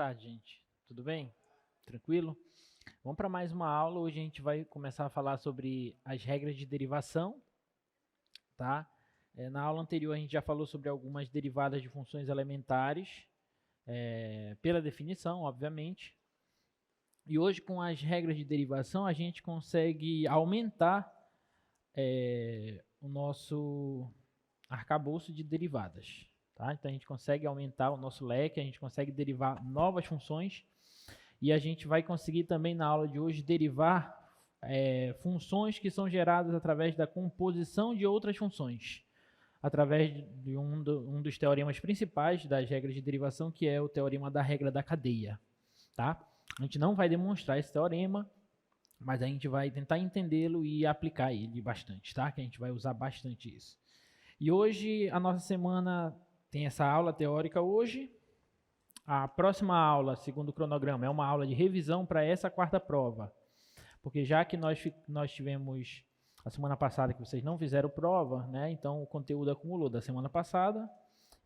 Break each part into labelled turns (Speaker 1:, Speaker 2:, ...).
Speaker 1: tarde, gente. Tudo bem? Tranquilo? Vamos para mais uma aula. Hoje a gente vai começar a falar sobre as regras de derivação, tá? Na aula anterior a gente já falou sobre algumas derivadas de funções elementares, pela definição, obviamente. E hoje, com as regras de derivação, a gente consegue aumentar o nosso arcabouço de derivadas. Tá? Então, a gente consegue aumentar o nosso leque, a gente consegue derivar novas funções e a gente vai conseguir também, na aula de hoje, derivar funções que são geradas através da composição de outras funções, através de um dos teoremas principais das regras de derivação, que é o teorema da regra da cadeia. Tá? A gente não vai demonstrar esse teorema, mas a gente vai tentar entendê-lo e aplicar ele bastante, tá? Que a gente vai usar bastante isso. E hoje, a nossa semana tem essa aula teórica hoje. A próxima aula, segundo o cronograma, é uma aula de revisão para essa quarta prova. Porque já que nós tivemos a semana passada que vocês não fizeram prova, né? Então o conteúdo acumulou da semana passada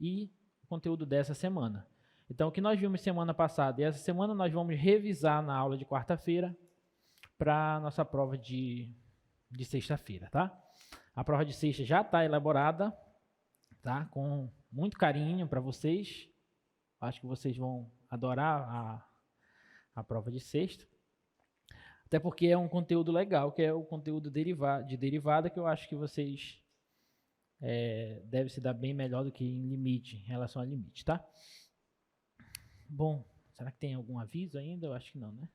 Speaker 1: e o conteúdo dessa semana. Então o que nós vimos semana passada e essa semana nós vamos revisar na aula de quarta-feira para a nossa prova de sexta-feira, tá? A prova de sexta já está elaborada, tá? Com muito carinho para vocês. Acho que vocês vão adorar a prova de sexta. Até porque é um conteúdo legal, que é o conteúdo de derivada, que eu acho que vocês devem se dar bem melhor do que em limite, em relação a limite, tá? Bom, será que tem algum aviso ainda? Eu acho que não, né?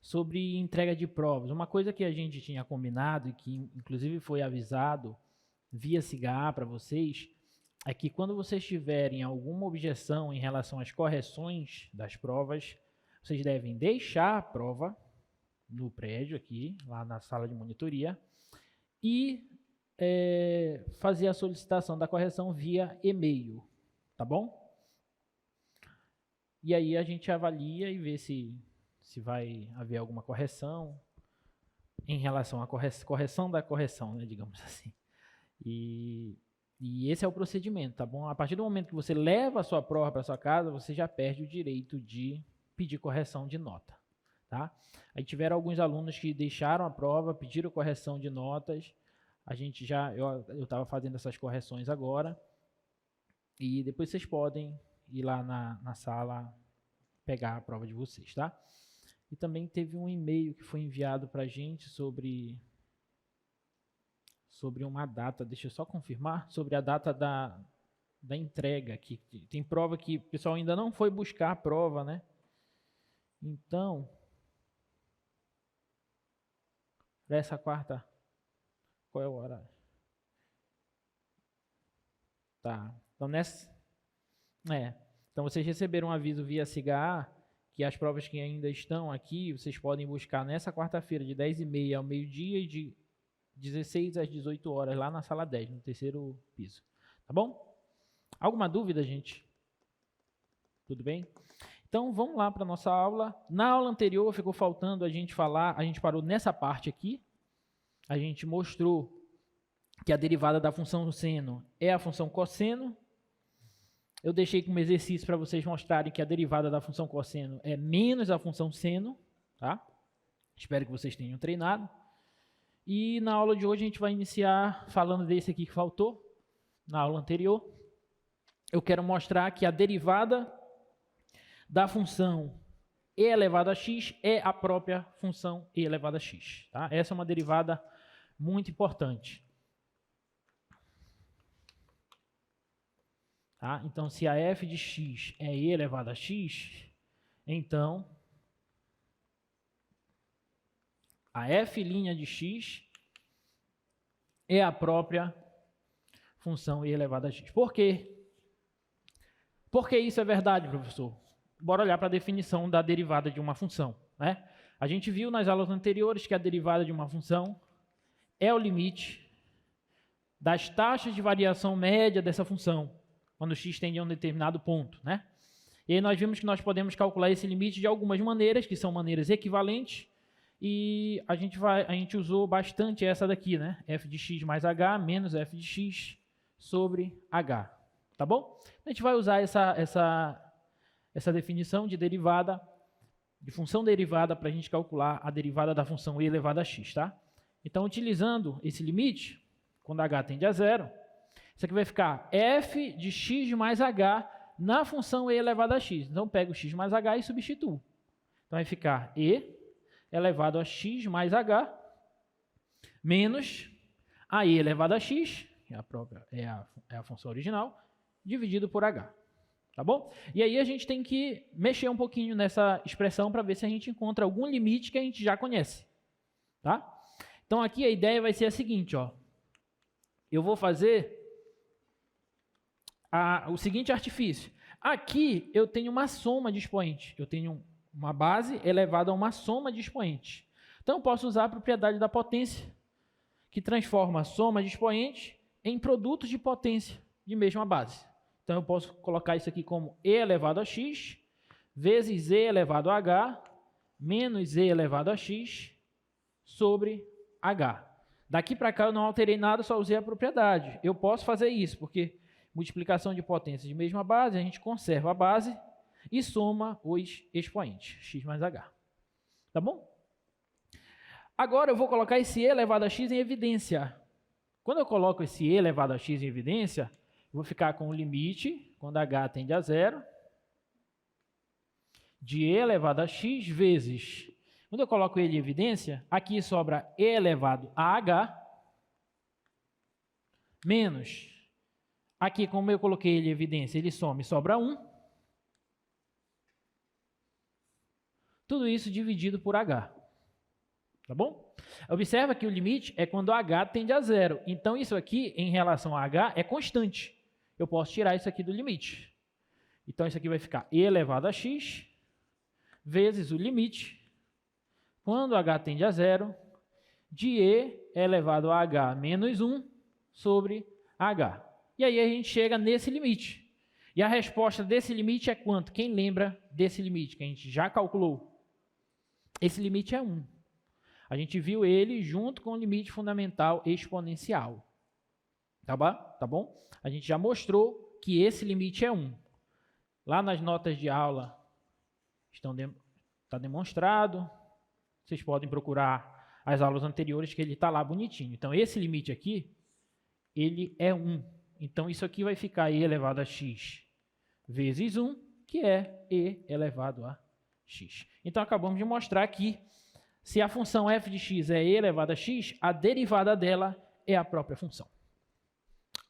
Speaker 1: Sobre entrega de provas. Uma coisa que a gente tinha combinado e que inclusive foi avisado via SIGA para vocês é que quando vocês tiverem alguma objeção em relação às correções das provas, vocês devem deixar a prova no prédio aqui, lá na sala de monitoria, e fazer a solicitação da correção via e-mail, tá bom? E aí a gente avalia e vê se vai haver alguma correção em relação à correção da correção, né, digamos assim. E esse é o procedimento, tá bom? A partir do momento que você leva a sua prova para sua casa, você já perde o direito de pedir correção de nota, tá? Aí tiveram alguns alunos que deixaram a prova, pediram correção de notas. Eu estava fazendo essas correções agora. E depois vocês podem ir lá na sala pegar a prova de vocês, tá? E também teve um e-mail que foi enviado para a gente sobre uma data, deixa eu só confirmar, sobre a data da entrega, que tem prova que o pessoal ainda não foi buscar a prova, né? Então, para essa quarta, qual é o horário? Tá, então então vocês receberam um aviso via SIGA que as provas que ainda estão aqui, vocês podem buscar nessa quarta-feira de 10h30 ao meio-dia e de 16 às 18 horas lá na sala 10, no terceiro piso. Tá bom? Alguma dúvida, gente? Tudo bem? Então, vamos lá para a nossa aula. Na aula anterior, ficou faltando a gente falar, a gente parou nessa parte aqui. A gente mostrou que a derivada da função seno é a função cosseno. Eu deixei como exercício para vocês mostrarem que a derivada da função cosseno é menos a função seno, tá? Espero que vocês tenham treinado. E na aula de hoje a gente vai iniciar falando desse aqui que faltou, na aula anterior. Eu quero mostrar que a derivada da função e elevado a x é a própria função e elevado a x. Tá? Essa é uma derivada muito importante. Tá? Então, se a f de x é e elevado a x, então a f' de x é a própria função e elevado a x. Por quê? Por que isso é verdade, professor? Bora olhar para a definição da derivada de uma função, né? A gente viu nas aulas anteriores que a derivada de uma função é o limite das taxas de variação média dessa função, quando x tende a um determinado ponto, né? E aí nós vimos que nós podemos calcular esse limite de algumas maneiras, que são maneiras equivalentes, e a gente usou bastante essa daqui, né? F de x mais h menos f de x sobre h, tá bom? A gente vai usar essa definição de derivada, de função derivada para a gente calcular a derivada da função e elevado a x, tá? Então, utilizando esse limite, quando h tende a zero, isso aqui vai ficar f de x mais h na função e elevado a x. Então, pego o x mais h e substituo. Então, vai ficar e elevado a x mais h menos a e elevado a x, é a função original, dividido por h. Tá bom? E aí a gente tem que mexer um pouquinho nessa expressão para ver se a gente encontra algum limite que a gente já conhece. Tá? Então, aqui a ideia vai ser a seguinte, ó. Eu vou fazer o seguinte artifício. Aqui eu tenho uma soma de expoentes. Eu tenho uma base elevada a uma soma de expoentes. Então, eu posso usar a propriedade da potência, que transforma a soma de expoentes em produtos de potência de mesma base. Então, eu posso colocar isso aqui como e elevado a x vezes e elevado a h menos e elevado a x sobre h. Daqui para cá eu não alterei nada, só usei a propriedade. Eu posso fazer isso, porque multiplicação de potência de mesma base, a gente conserva a base e soma os expoentes, x mais h. Tá bom? Agora eu vou colocar esse e elevado a x em evidência. Quando eu coloco esse e elevado a x em evidência, eu vou ficar com o limite, quando h tende a zero, de e elevado a x vezes... Quando eu coloco ele em evidência, aqui sobra e elevado a h, menos, aqui como eu coloquei ele em evidência, ele soma e sobra 1. Tudo isso dividido por h. Tá bom? Observa que o limite é quando h tende a zero. Então, isso aqui, em relação a h, é constante. Eu posso tirar isso aqui do limite. Então, isso aqui vai ficar e elevado a x vezes o limite, quando h tende a zero, de e elevado a h menos 1 sobre h. E aí a gente chega nesse limite. E a resposta desse limite é quanto? Quem lembra desse limite que a gente já calculou? Esse limite é 1. A gente viu ele junto com o limite fundamental exponencial. Tá bom? A gente já mostrou que esse limite é 1. Lá nas notas de aula está demonstrado. Vocês podem procurar as aulas anteriores que ele está lá bonitinho. Então, esse limite aqui, ele é 1. Então, isso aqui vai ficar e elevado a x vezes 1, que é e elevado a x. Então, acabamos de mostrar que se a função f de x é e elevado a x, a derivada dela é a própria função.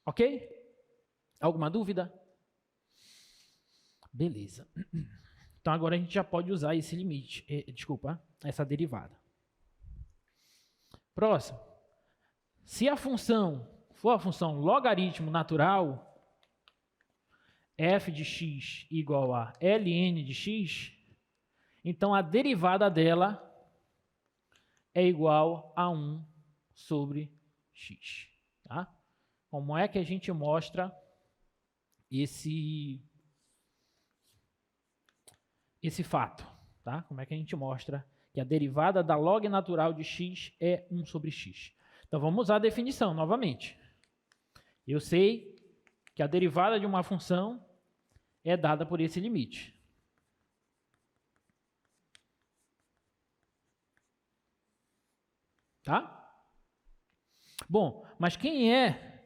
Speaker 1: Ok? Alguma dúvida? Beleza. Então, agora a gente já pode usar esse limite, essa derivada. Próximo. Se a função for a função logaritmo natural, f de x igual a ln de x, então a derivada dela é igual a 1 sobre x. Tá? Como é que a gente mostra esse fato? Tá? Como é que a gente mostra que a derivada da log natural de x é 1 sobre x? Então, vamos usar a definição novamente. Eu sei que a derivada de uma função é dada por esse limite. Tá? Bom, mas quem é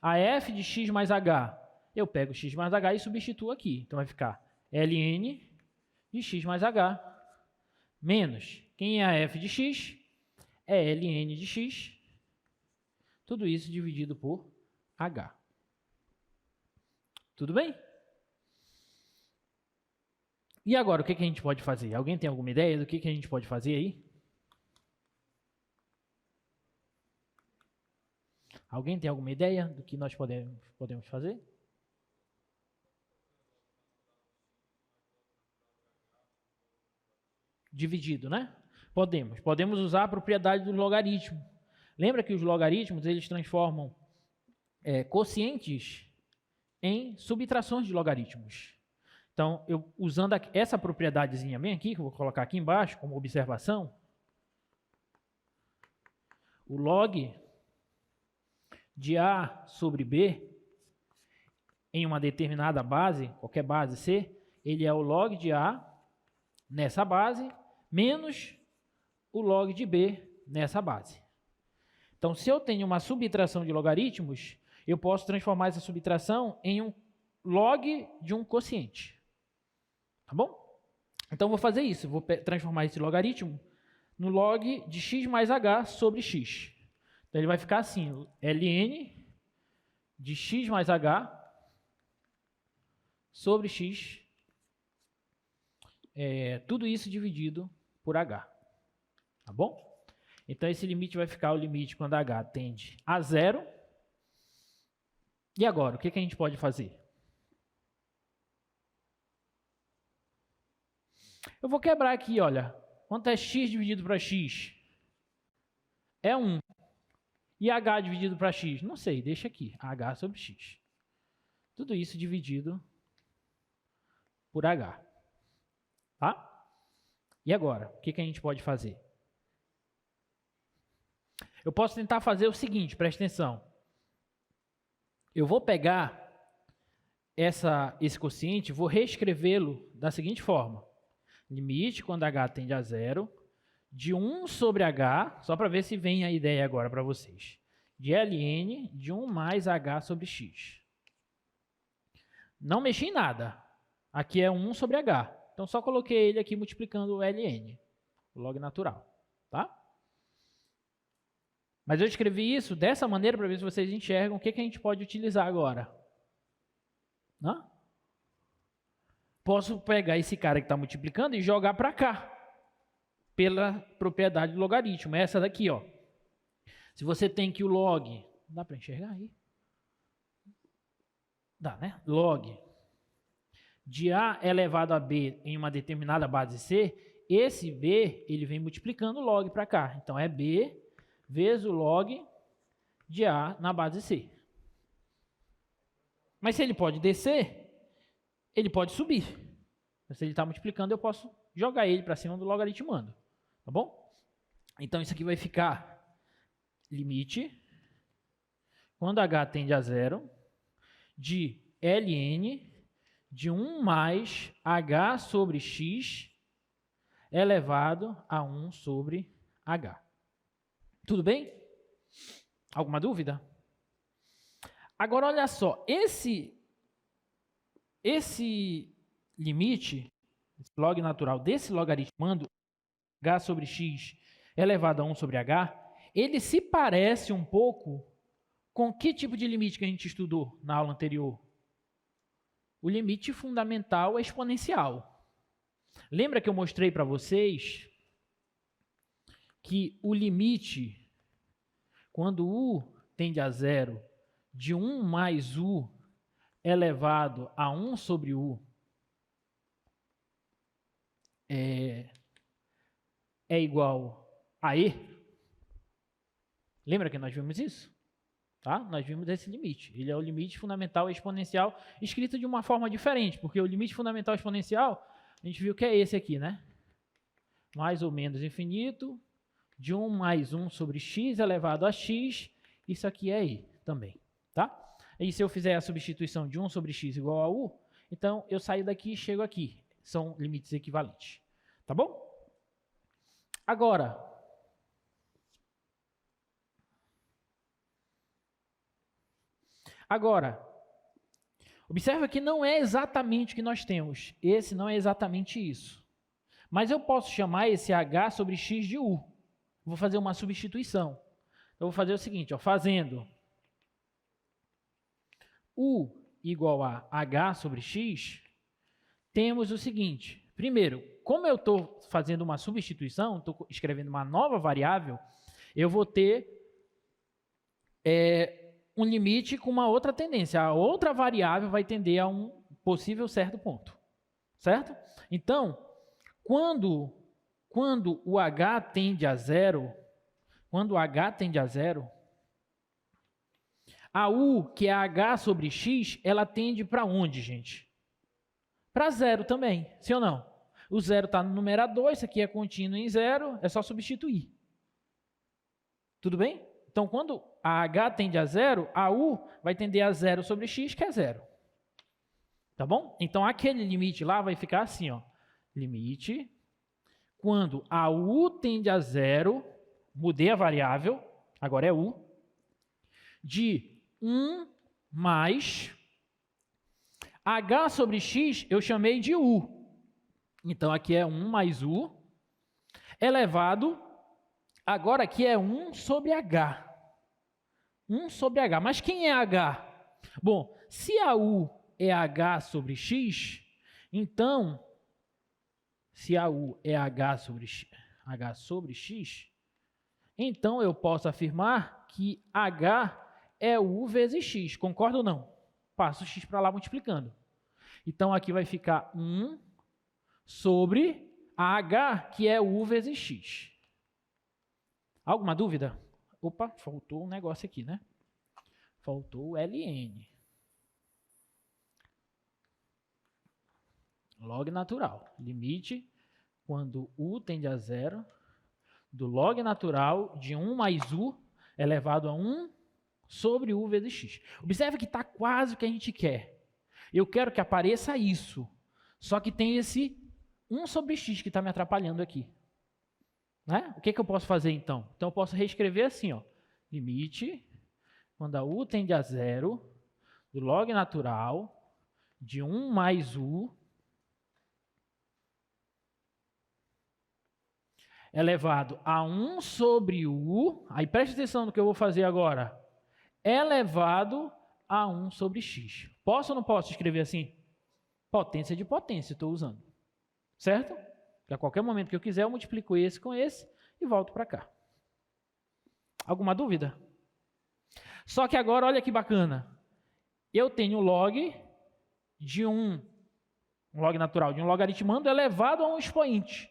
Speaker 1: a f de x mais h? Eu pego x mais h e substituo aqui. Então, vai ficar ln de x mais h menos, quem é a f de x? É ln de x. Tudo isso dividido por h. Tudo bem? E agora, o que a gente pode fazer? Alguém tem alguma ideia do que a gente pode fazer aí? Alguém tem alguma ideia do que nós podemos fazer? Dividido, né? Podemos usar a propriedade do logaritmo. Lembra que os logaritmos, eles transformam quocientes em subtrações de logaritmos. Então, usando essa propriedadezinha bem aqui, que eu vou colocar aqui embaixo como observação, o log de A sobre B em uma determinada base, qualquer base C, ele é o log de A nessa base, menos o log de B nessa base. Então, se eu tenho uma subtração de logaritmos, eu posso transformar essa subtração em um log de um quociente. Tá bom? Então, vou fazer isso. Vou transformar esse logaritmo no log de x mais h sobre x. Então, ele vai ficar assim, ln de x mais h sobre x, tudo isso dividido por h. Tá bom? Então, esse limite vai ficar o limite quando h tende a zero. E agora, o que a gente pode fazer? Eu vou quebrar aqui, olha. Quanto é x dividido para x? É 1. E h dividido para x? Não sei, deixa aqui. H sobre x. Tudo isso dividido por h. Tá? E agora, o que a gente pode fazer? Eu posso tentar fazer o seguinte, presta atenção. Eu vou pegar esse quociente, vou reescrevê-lo da seguinte forma. Limite, quando h tende a zero, de 1 sobre h, só para ver se vem a ideia agora para vocês, de ln de 1 mais h sobre x. Não mexi em nada. Aqui é 1 sobre h. Então, só coloquei ele aqui multiplicando o ln, o log natural. Tá? Mas eu escrevi isso dessa maneira para ver se vocês enxergam o que a gente pode utilizar agora. Hã? Posso pegar esse cara que está multiplicando e jogar para cá, pela propriedade do logaritmo. Essa daqui, ó. Se você tem que o log... Dá para enxergar aí? Dá, né? Log de A elevado a B em uma determinada base C, esse B, ele vem multiplicando o log para cá. Então, é B vezes o log de A na base C. Mas se ele pode descer, ele pode subir. Se ele está multiplicando, eu posso jogar ele para cima do logaritmando. Tá bom? Então, isso aqui vai ficar limite, quando h tende a zero, de ln de 1 mais h sobre x elevado a 1 sobre h. Tudo bem? Alguma dúvida? Agora, olha só, esse limite, esse log natural desse logaritmando h sobre x elevado a 1 sobre h, ele se parece um pouco com que tipo de limite que a gente estudou na aula anterior? O limite fundamental exponencial. Lembra que eu mostrei para vocês que o limite, quando u tende a zero, de 1 mais u elevado a 1 sobre u é igual a e? Lembra que nós vimos isso? Tá? Nós vimos esse limite. Ele é o limite fundamental exponencial escrito de uma forma diferente, porque o limite fundamental exponencial, a gente viu que é esse aqui, né? Mais ou menos infinito, de 1 mais 1 sobre x elevado a x, isso aqui é e também, tá? E se eu fizer a substituição de 1 sobre x igual a u, então eu saio daqui e chego aqui. São limites equivalentes, tá bom? Agora, observa que não é exatamente o que nós temos. Esse não é exatamente isso. Mas eu posso chamar esse h sobre x de u. Vou fazer uma substituição. Eu vou fazer o seguinte, ó, fazendo u igual a h sobre x, temos o seguinte. Primeiro, como eu estou fazendo uma substituição, estou escrevendo uma nova variável, eu vou ter um limite com uma outra tendência. A outra variável vai tender a um possível certo ponto. Certo? Então, quando o h tende a zero, a u, que é h sobre x, ela tende para onde, gente? Para zero também, sim ou não? O zero está no numerador, isso aqui é contínuo em zero, é só substituir. Tudo bem? Então, quando a h tende a zero, a u vai tender a zero sobre x, que é zero. Tá bom? Então, aquele limite lá vai ficar assim, ó. Limite, quando a U tende a zero, mudei a variável, agora é U, de 1 mais H sobre X, eu chamei de U. Então, aqui é 1 mais U, elevado, agora aqui é 1 sobre H. 1 sobre H. Mas quem é H? Bom, se a U é H sobre X, então, se a U é H sobre X, então eu posso afirmar que H é U vezes X. Concorda ou não? Passo o X para lá multiplicando. Então, aqui vai ficar 1 sobre a H, que é U vezes X. Alguma dúvida? Opa, faltou um negócio aqui, né? Faltou o ln. Log natural. Limite, quando U tende a zero, do log natural de 1 mais U elevado a 1 sobre U vezes X. Observe que está quase o que a gente quer. Eu quero que apareça isso. Só que tem esse 1 sobre X que está me atrapalhando aqui. Né? O que eu posso fazer então? Então eu posso reescrever assim, ó. Limite, quando a U tende a zero, do log natural de 1 mais U elevado a 1 sobre U, aí preste atenção no que eu vou fazer agora, elevado a 1 sobre X. Posso ou não posso escrever assim? Potência de potência estou usando, certo? Porque a qualquer momento que eu quiser, eu multiplico esse com esse e volto para cá. Alguma dúvida? Só que agora, olha que bacana, eu tenho log de um log natural, de um logaritmando elevado a um expoente.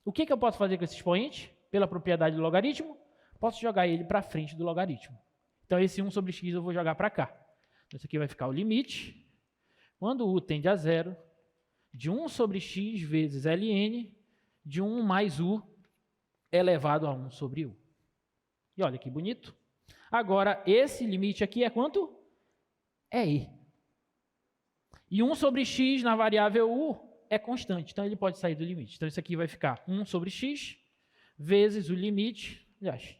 Speaker 1: O que eu posso fazer com esse expoente? Pela propriedade do logaritmo, posso jogar ele para frente do logaritmo. Então, esse 1 sobre x eu vou jogar para cá. Então, isso aqui vai ficar o limite. Quando u tende a zero, de 1 sobre x vezes ln, de 1 mais u elevado a 1 sobre u. E olha que bonito. Agora, esse limite aqui é quanto? É e. E 1 sobre x na variável u é constante, então ele pode sair do limite. Então, isso aqui vai ficar 1 sobre x vezes o limite, aliás,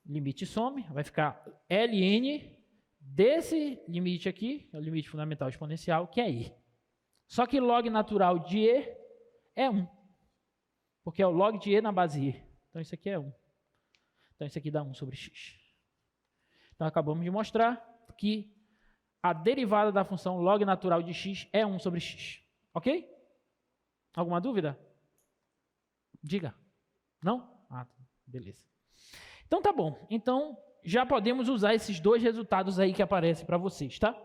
Speaker 1: limite some, vai ficar ln desse limite aqui, é o limite fundamental exponencial, que é e. Só que log natural de e é 1, porque é o log de e na base e. Então, isso aqui é 1. Então, isso aqui dá 1 sobre x. Então, acabamos de mostrar que a derivada da função log natural de x é 1 sobre x. Ok? Alguma dúvida? Diga. Não? Ah, beleza. Então, tá bom. Então, já podemos usar esses dois resultados aí que aparecem para vocês, tá?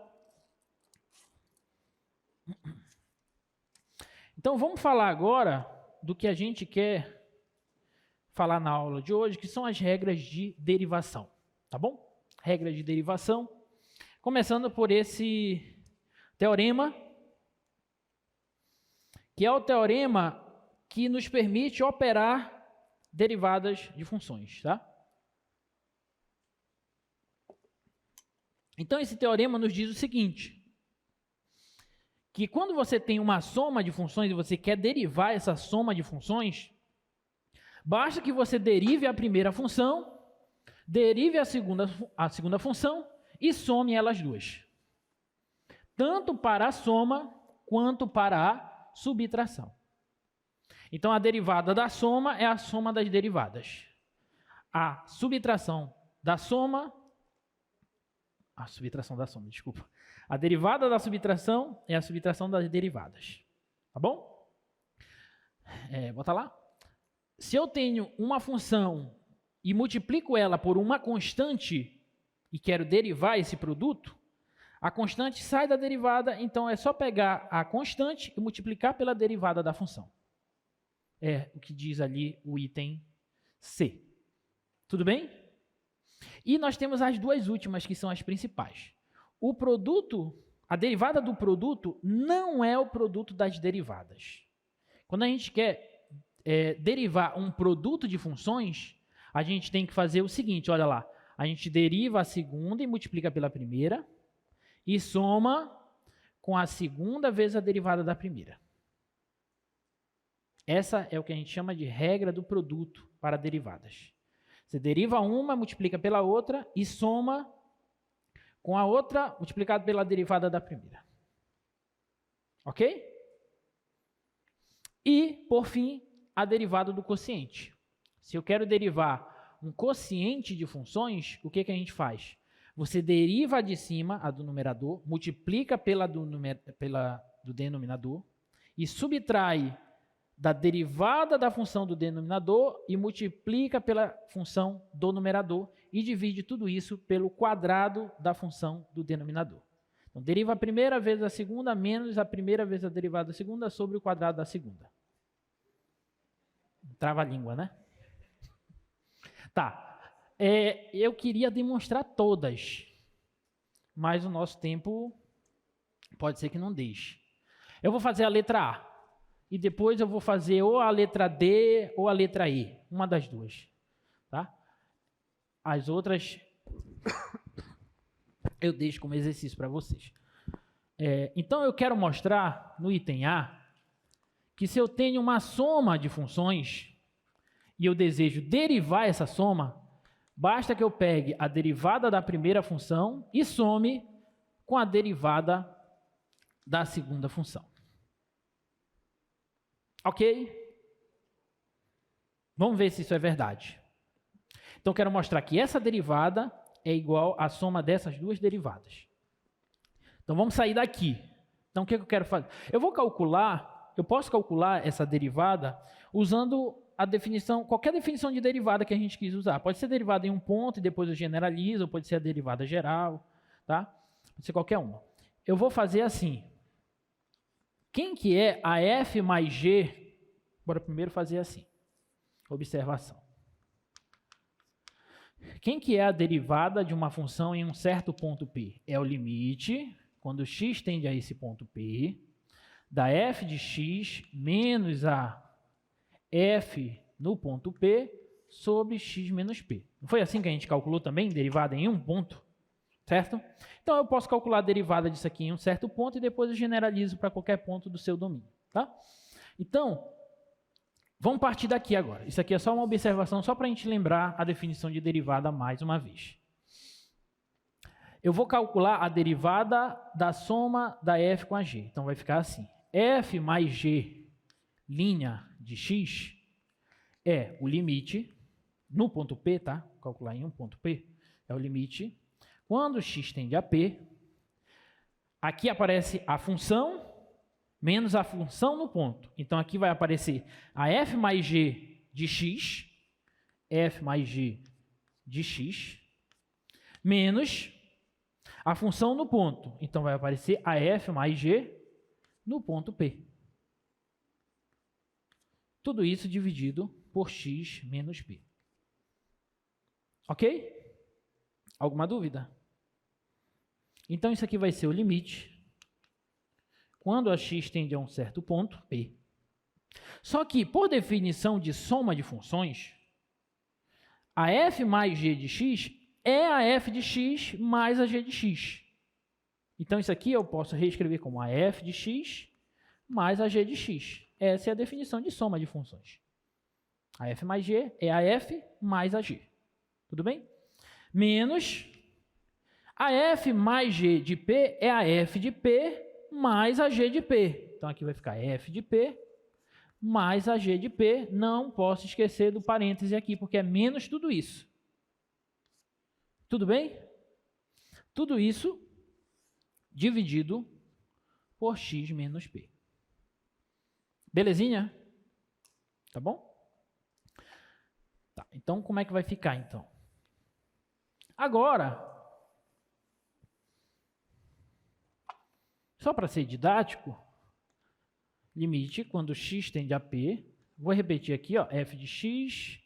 Speaker 1: Então, vamos falar agora do que a gente quer falar na aula de hoje, que são as regras de derivação, tá bom? Regras de derivação, começando por esse teorema, que é o teorema que nos permite operar derivadas de funções, tá? Então, esse teorema nos diz o seguinte, que quando você tem uma soma de funções e você quer derivar essa soma de funções, basta que você derive a primeira função, derive a segunda função e some elas duas. Tanto para a soma quanto para a subtração. Então, a derivada da soma é a soma das derivadas. A subtração da soma... desculpa. A derivada da subtração é a subtração das derivadas. Tá bom? Bota lá. Se eu tenho uma função e multiplico ela por uma constante e quero derivar esse produto, a constante sai da derivada, então é só pegar a constante e multiplicar pela derivada da função. É o que diz ali o item C. Tudo bem? E nós temos as duas últimas, que são as principais. O produto, a derivada do produto não é o produto das derivadas. Quando a gente quer derivar um produto de funções, a gente tem que fazer o seguinte, olha lá. A gente deriva a segunda e multiplica pela primeira, e soma com a segunda vezes a derivada da primeira. Essa é o que a gente chama de regra do produto para derivadas. Você deriva uma, multiplica pela outra e soma com a outra multiplicado pela derivada da primeira. Ok? E, por fim, a derivada do quociente. Se eu quero derivar um quociente de funções, o que a gente faz? Você deriva a de cima, a do numerador, multiplica pela do denominador e subtrai da derivada da função do denominador e multiplica pela função do numerador e divide tudo isso pelo quadrado da função do denominador. Então, deriva a primeira vezes a segunda menos a primeira vezes a derivada da segunda sobre o quadrado da segunda. Trava a língua, né? Tá. Eu queria demonstrar todas, mas o nosso tempo pode ser que não deixe. Eu vou fazer a letra A. E depois eu vou fazer ou a letra D ou a letra E. Uma das duas. Tá? As outras eu deixo como exercício para vocês. Então eu quero mostrar no item A que se eu tenho uma soma de funções e eu desejo derivar essa soma, basta que eu pegue a derivada da primeira função e some com a derivada da segunda função. Ok? Vamos ver se isso é verdade. Então, quero mostrar que essa derivada é igual à soma dessas duas derivadas. Então, vamos sair daqui. Então, o que eu quero fazer? Eu posso calcular essa derivada usando a definição, qualquer definição de derivada que a gente quis usar. Pode ser derivada em um ponto e depois eu generalizo, ou pode ser a derivada geral, tá? Pode ser qualquer uma. Eu vou fazer assim. Quem que é a f mais g? Bora primeiro fazer assim. Observação. Quem que é a derivada de uma função em um certo ponto P? É o limite, quando x tende a esse ponto P, da f de x menos a f no ponto P sobre x menos P. Não foi assim que a gente calculou também, derivada em um ponto? Certo? Então, eu posso calcular a derivada disso aqui em um certo ponto e depois eu generalizo para qualquer ponto do seu domínio. Tá? Então, vamos partir daqui agora. Isso aqui é só uma observação, só para a gente lembrar a definição de derivada mais uma vez. Eu vou calcular a derivada da soma da f com a g. Então, vai ficar assim. F mais g, linha de x, é o limite, no ponto P, tá? Vou calcular em um ponto P, é o limite. Quando x tende a P, aqui aparece a função menos a função no ponto. Então, aqui vai aparecer a f mais g de x, f mais g de x, menos a função no ponto. Então, vai aparecer a f mais g no ponto P. Tudo isso dividido por x menos P. Ok? Alguma dúvida? Então, isso aqui vai ser o limite quando a x tende a um certo ponto, P. Só que, por definição de soma de funções, a f mais g de x é a f de x mais a g de x. Então, isso aqui eu posso reescrever como a f de x mais a g de x. Essa é a definição de soma de funções. A f mais g é a f mais a g. Tudo bem? Menos a f mais g de p é a f de p mais a g de p. Então, aqui vai ficar f de p mais a g de p. Não posso esquecer do parêntese aqui, porque é menos tudo isso. Tudo bem? Tudo isso dividido por x menos p. Belezinha? Tá bom? Tá, então, como é que vai ficar, então? Agora, só para ser didático, limite quando x tende a p, vou repetir aqui, ó, f de x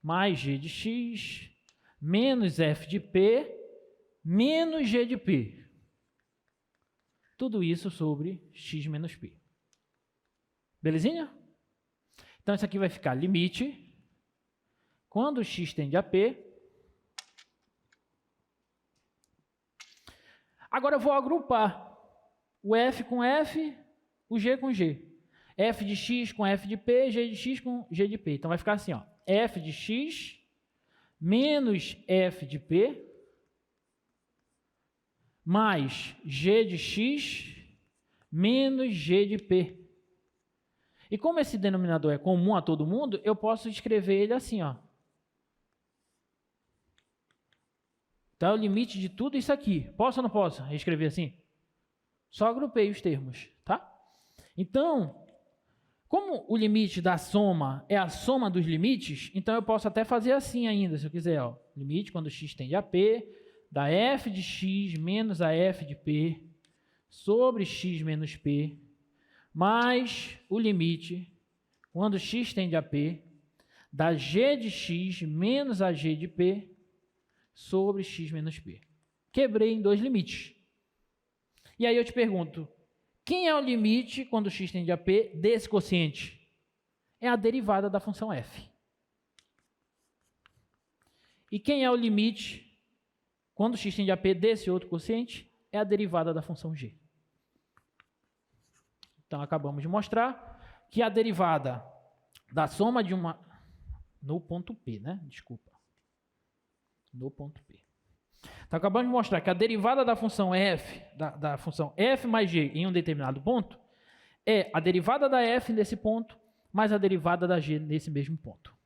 Speaker 1: mais g de x menos f de p menos g de p. Tudo isso sobre x menos p. Belezinha? Então, isso aqui vai ficar limite quando x tende a p. Agora eu vou agrupar. o f com f, o g com g. F de x com f de p, g de x com g de p. Então vai ficar assim, ó, f de x menos f de p mais g de x menos g de p. E como esse denominador é comum a todo mundo, eu posso escrever ele assim, ó. Então é o limite de tudo isso aqui. Posso ou não posso escrever assim? Só agrupei os termos, tá? Então, como o limite da soma é a soma dos limites, então eu posso até fazer assim ainda, se eu quiser, ó. Limite quando x tende a p, da f de x menos a f de p sobre x menos p, mais o limite quando x tende a p, da g de x menos a g de p sobre x menos p. Quebrei em dois limites. E aí eu te pergunto, quem é o limite quando x tende a p desse quociente? É a derivada da função f. E quem é o limite quando x tende a p desse outro quociente? É a derivada da função g. Então, acabamos de mostrar que a derivada da soma de uma... No ponto P, né? Desculpa. No ponto P. Então, acabamos de mostrar que a derivada da função f, da função f mais g em um determinado ponto, é a derivada da f nesse ponto, mais a derivada da g nesse mesmo ponto.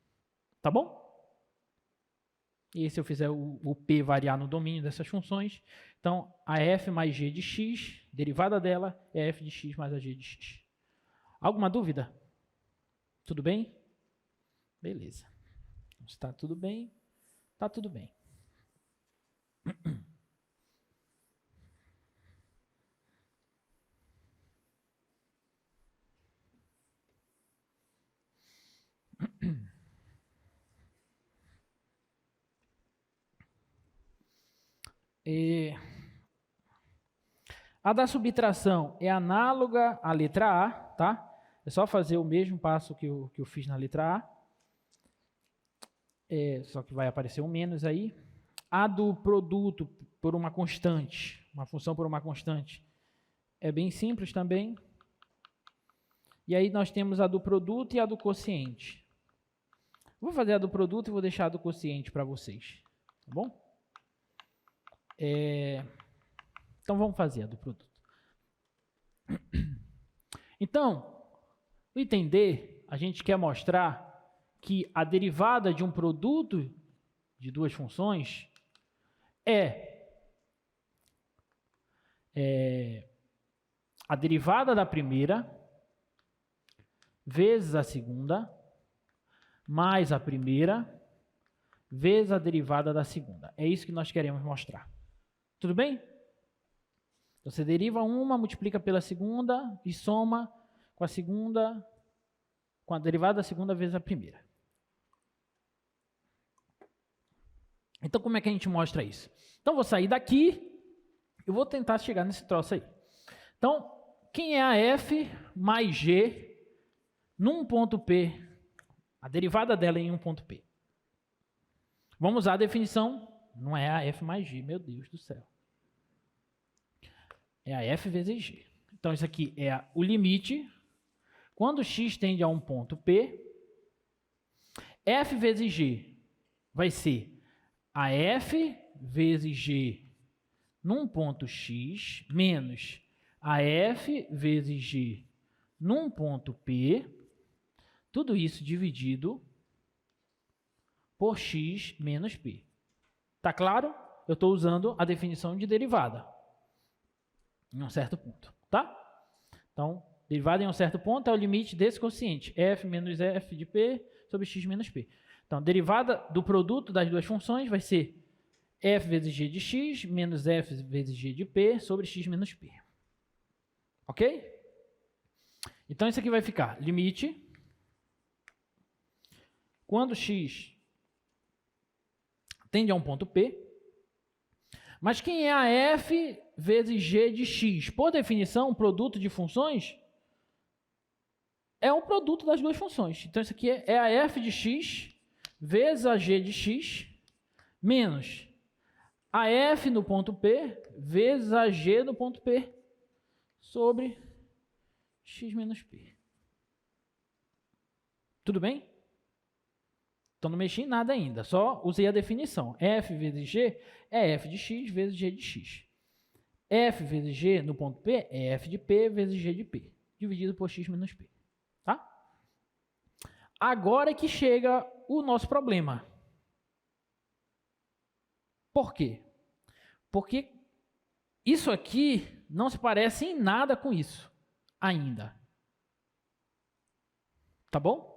Speaker 1: Tá bom? E se eu fizer o p variar no domínio dessas funções, então a f mais g de x, derivada dela é f de x mais a g de x. Alguma dúvida? Tudo bem? Beleza. Está tudo bem? Está tudo bem. A da subtração é análoga à letra A, tá? É só fazer o mesmo passo que eu fiz na letra A. Só que vai aparecer um menos aí. A do produto por uma constante, uma função por uma constante, é bem simples também. E aí nós temos a do produto e a do quociente. Vou fazer a do produto e vou deixar a do quociente para vocês, tá bom? Então, vamos fazer a do produto. Então, no item D, a gente quer mostrar que a derivada de um produto de duas funções é a derivada da primeira vezes a segunda mais a primeira vezes a derivada da segunda. É isso que nós queremos mostrar. Tudo bem? Você deriva uma, multiplica pela segunda e soma com a segunda, com a derivada da segunda vezes a primeira. Então, como é que a gente mostra isso? Então, vou sair daqui e vou tentar chegar nesse troço aí. Então, quem é a f mais g num ponto P? A derivada dela em um ponto P. Vamos usar a definição. Não é a f mais g, meu Deus do céu. É a f vezes g. Então, isso aqui é o limite. Quando x tende a um ponto P, f vezes g vai ser a f vezes g num ponto x menos a f vezes g num ponto P, tudo isso dividido por x menos p. Tá claro? Eu estou usando a definição de derivada em um certo ponto, tá? Então, derivada em um certo ponto é o limite desse quociente, f menos f de p sobre x menos p. Então, derivada do produto das duas funções vai ser f vezes g de x menos f vezes g de p sobre x menos p. Ok? Então, isso aqui vai ficar limite quando x tende a um ponto P, mas quem é a f vezes g de x? Por definição, o produto de funções é um produto das duas funções. Então, isso aqui é a f de x vezes a g de x menos a f no ponto P vezes a g no ponto P sobre x menos p. Tudo bem? Então não mexi em nada ainda, só usei a definição. F vezes G é f de x vezes g de x. F vezes G no ponto P é f de P vezes G de P, dividido por x menos P. Tá? Agora é que chega o nosso problema. Por quê? Porque isso aqui não se parece em nada com isso ainda. Tá bom?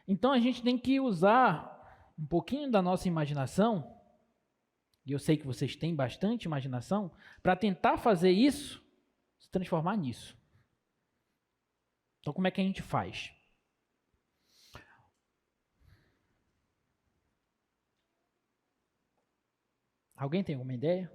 Speaker 1: Então a gente tem que usar um pouquinho da nossa imaginação, e eu sei que vocês têm bastante imaginação, para tentar fazer isso se transformar nisso. Então como é que a gente faz? Alguém tem alguma ideia?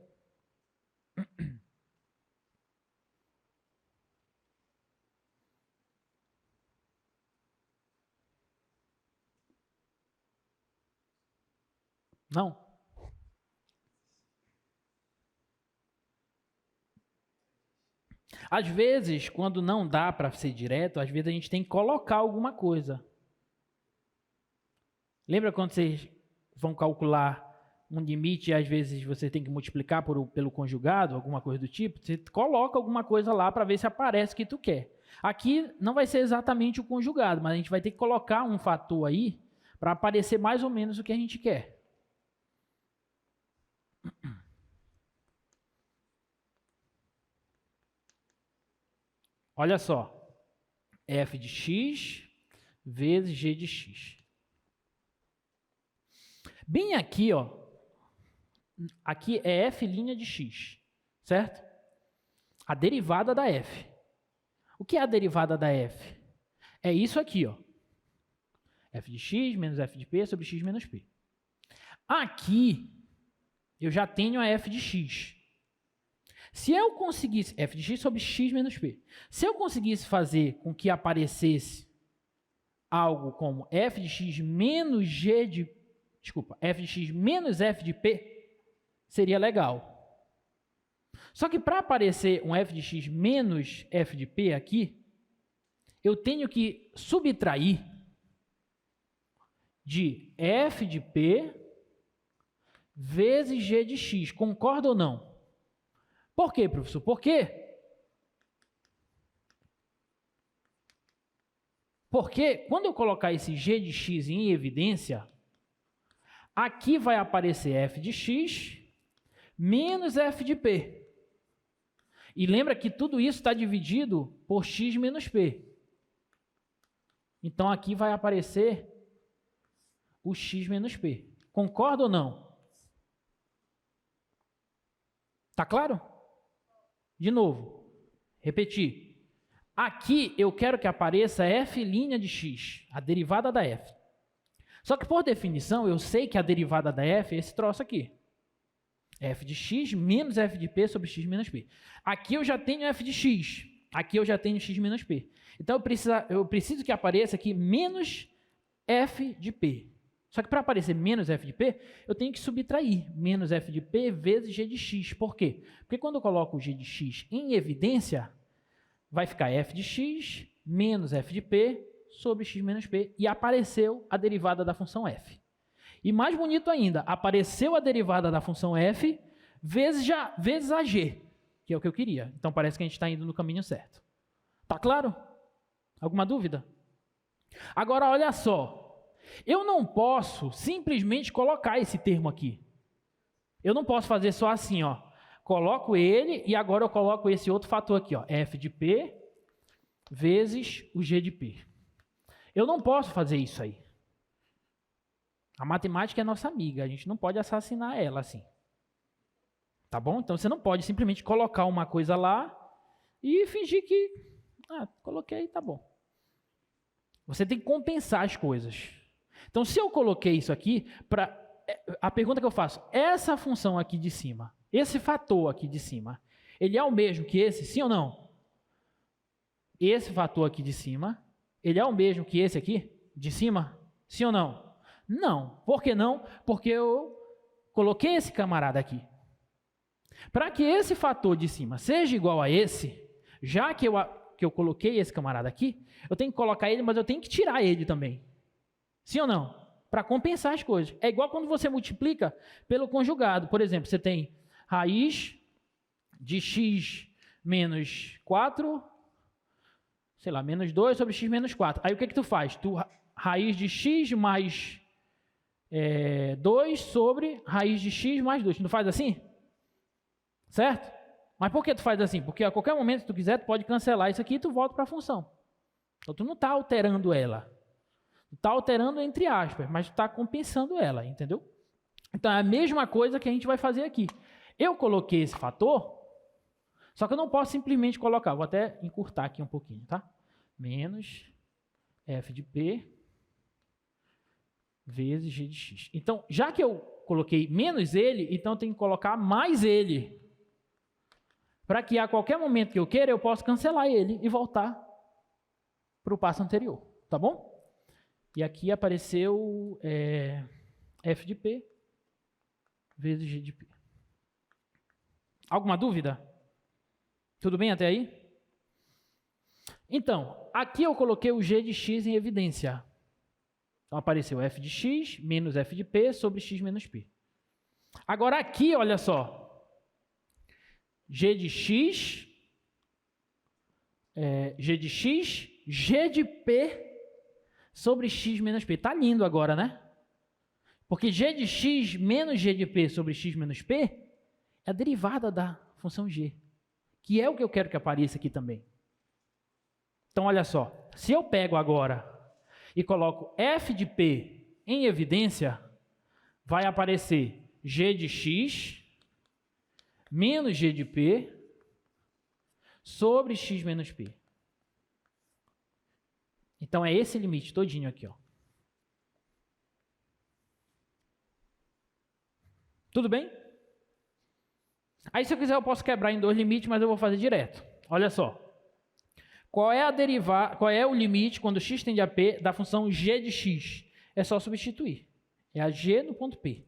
Speaker 1: Não? Às vezes, quando não dá para ser direto, às vezes a gente tem que colocar alguma coisa. Lembra quando vocês vão calcular um limite e às vezes você tem que multiplicar pelo conjugado, alguma coisa do tipo? Você coloca alguma coisa lá para ver se aparece o que tu quer. Aqui não vai ser exatamente o conjugado, mas a gente vai ter que colocar um fator aí para aparecer mais ou menos o que a gente quer. Olha só, f de x vezes g de x. Bem aqui, ó, aqui é f' de x, certo? A derivada da f. O que é a derivada da f? É isso aqui, ó. F de x menos f de p sobre x menos p. Aqui, eu já tenho a f de x. Se eu conseguisse, f de x sobre x menos p. Se eu conseguisse fazer com que aparecesse algo como f de x menos g de... Desculpa, f de x menos f de p, seria legal. Só que para aparecer um f de x menos f de p aqui, eu tenho que subtrair de f de p vezes g de x. Concorda ou não? Por quê, professor? Porque quando eu colocar esse g de x em evidência, aqui vai aparecer f de x menos f de p. E lembra que tudo isso está dividido por x menos p. Então, aqui vai aparecer o x menos p. Concorda ou não? Tá claro? De novo, repetir. Aqui eu quero que apareça f' de x, a derivada da f. Só que, por definição, eu sei que a derivada da f é esse troço aqui. F de x menos f de p sobre x menos p. Aqui eu já tenho f de x. Aqui eu já tenho x menos p. Então, eu preciso que apareça aqui menos f de p. Só que para aparecer menos f de p, eu tenho que subtrair menos f de p vezes g de x. Por quê? Porque quando eu coloco o g de x em evidência, vai ficar f de x menos f de p sobre x menos p, e apareceu a derivada da função f. E mais bonito ainda, apareceu a derivada da função f vezes a g, que é o que eu queria. Então parece que a gente está indo no caminho certo. Tá claro? Alguma dúvida? Agora, olha só. Eu não posso simplesmente colocar esse termo aqui. Eu não posso fazer só assim, ó. Coloco ele e agora eu coloco esse outro fator aqui, ó, f de p vezes o g de p. Eu não posso fazer isso aí. A matemática é nossa amiga, a gente não pode assassinar ela assim. Tá bom? Então você não pode simplesmente colocar uma coisa lá e fingir que, coloquei, tá bom. Você tem que compensar as coisas. Então, se eu coloquei isso aqui, a pergunta que eu faço, essa função aqui de cima, esse fator aqui de cima, ele é o mesmo que esse, sim ou não? Esse fator aqui de cima, ele é o mesmo que esse aqui de cima, sim ou não? Não. Por que não? Porque eu coloquei esse camarada aqui. Para que esse fator de cima seja igual a esse, já que eu coloquei esse camarada aqui, eu tenho que colocar ele, mas eu tenho que tirar ele também. Sim ou não? Para compensar as coisas. É igual quando você multiplica pelo conjugado. Por exemplo, você tem raiz de x menos 4, sei lá, menos 2 sobre x menos 4. Aí o que tu faz? Raiz de x mais 2 sobre raiz de x mais 2. Tu não faz assim? Certo? Mas por que tu faz assim? Porque a qualquer momento que tu quiser, tu pode cancelar isso aqui e tu volta para a função. Então tu não está alterando ela. Tu está alterando entre aspas, mas tu está compensando ela, entendeu? Então é a mesma coisa que a gente vai fazer aqui. Eu coloquei esse fator, só que eu não posso simplesmente colocar. Vou até encurtar aqui um pouquinho, tá? Menos f de p vezes g de x. Então, já que eu coloquei menos ele, então eu tenho que colocar mais ele. Para que a qualquer momento que eu queira, eu possa cancelar ele e voltar para o passo anterior, tá bom? E aqui apareceu f de p vezes g de p. Alguma dúvida? Tudo bem até aí? Então, aqui eu coloquei o g de x em evidência. Então, apareceu f de x menos f de p sobre x menos p. Agora aqui, olha só. G de x, g de p sobre x menos p. Tá lindo agora, né? Porque g de x menos g de p sobre x menos p é a derivada da função g, que é o que eu quero que apareça aqui também. Então, olha só. Se eu pego agora e coloco f de p em evidência, vai aparecer g de x menos g de p sobre x menos p. Então, é esse limite todinho aqui, ó. Tudo bem? Aí, se eu quiser, eu posso quebrar em dois limites, mas eu vou fazer direto. Olha só. Qual é o limite quando x tende a p da função g de x? É só substituir. É a g no ponto p.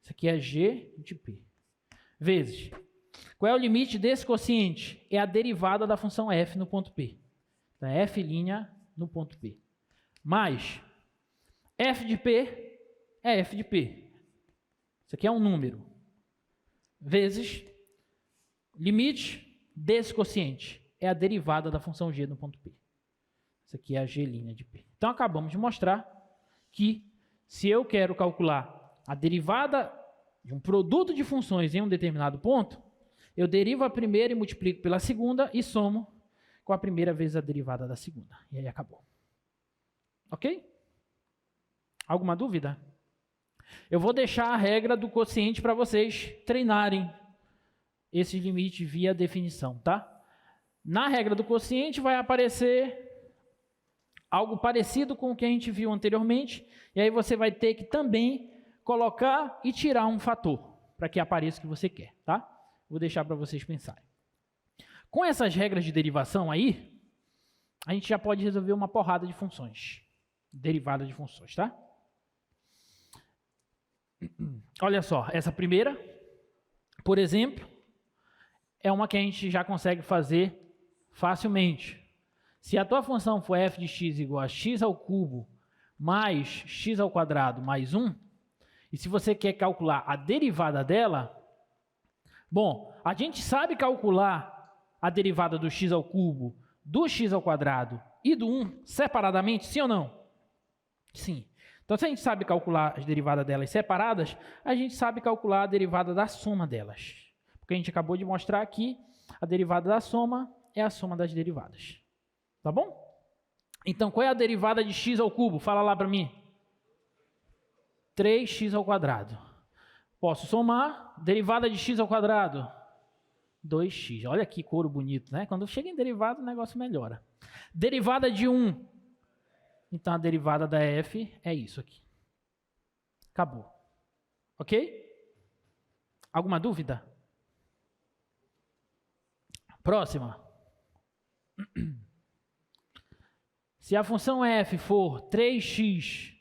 Speaker 1: Isso aqui é g de p. Vezes. Qual é o limite desse quociente? É a derivada da função f no ponto p. Então, é f' no ponto p. Mais f de p é f de p. Isso aqui é um número. Vezes limite desse quociente. É a derivada da função g no ponto p. Isso aqui é a g' de p. Então, acabamos de mostrar que se eu quero calcular a derivada de um produto de funções em um determinado ponto, eu derivo a primeira e multiplico pela segunda e somo com a primeira vezes a derivada da segunda. E aí acabou. Ok? Alguma dúvida? Eu vou deixar a regra do quociente para vocês treinarem esse limite via definição, tá? Na regra do quociente vai aparecer algo parecido com o que a gente viu anteriormente, e aí você vai ter que também colocar e tirar um fator para que apareça o que você quer, tá? Vou deixar para vocês pensarem. Com essas regras de derivação aí, a gente já pode resolver uma porrada de funções, derivada de funções, tá? Olha só, essa primeira, por exemplo, é uma que a gente já consegue fazer facilmente. Se a tua função for f de x igual a x ao cubo mais x ao quadrado mais 1, e se você quer calcular a derivada dela, bom, a gente sabe calcular a derivada do x ao cubo, do x ao quadrado e do 1 separadamente, sim ou não? Sim. Então, se a gente sabe calcular as derivadas delas separadas, a gente sabe calcular a derivada da soma delas. Porque a gente acabou de mostrar aqui, a derivada da soma é a soma das derivadas. Tá bom? Então, qual é a derivada de x ao cubo? Fala lá para mim. 3x ao quadrado. Posso somar. Derivada de x ao quadrado. 2x. Olha que couro bonito, né? Quando chega em derivada, o negócio melhora. Derivada de 1. Então, a derivada da f é isso aqui. Acabou. Ok? Alguma dúvida? Próxima. Se a função f for 3x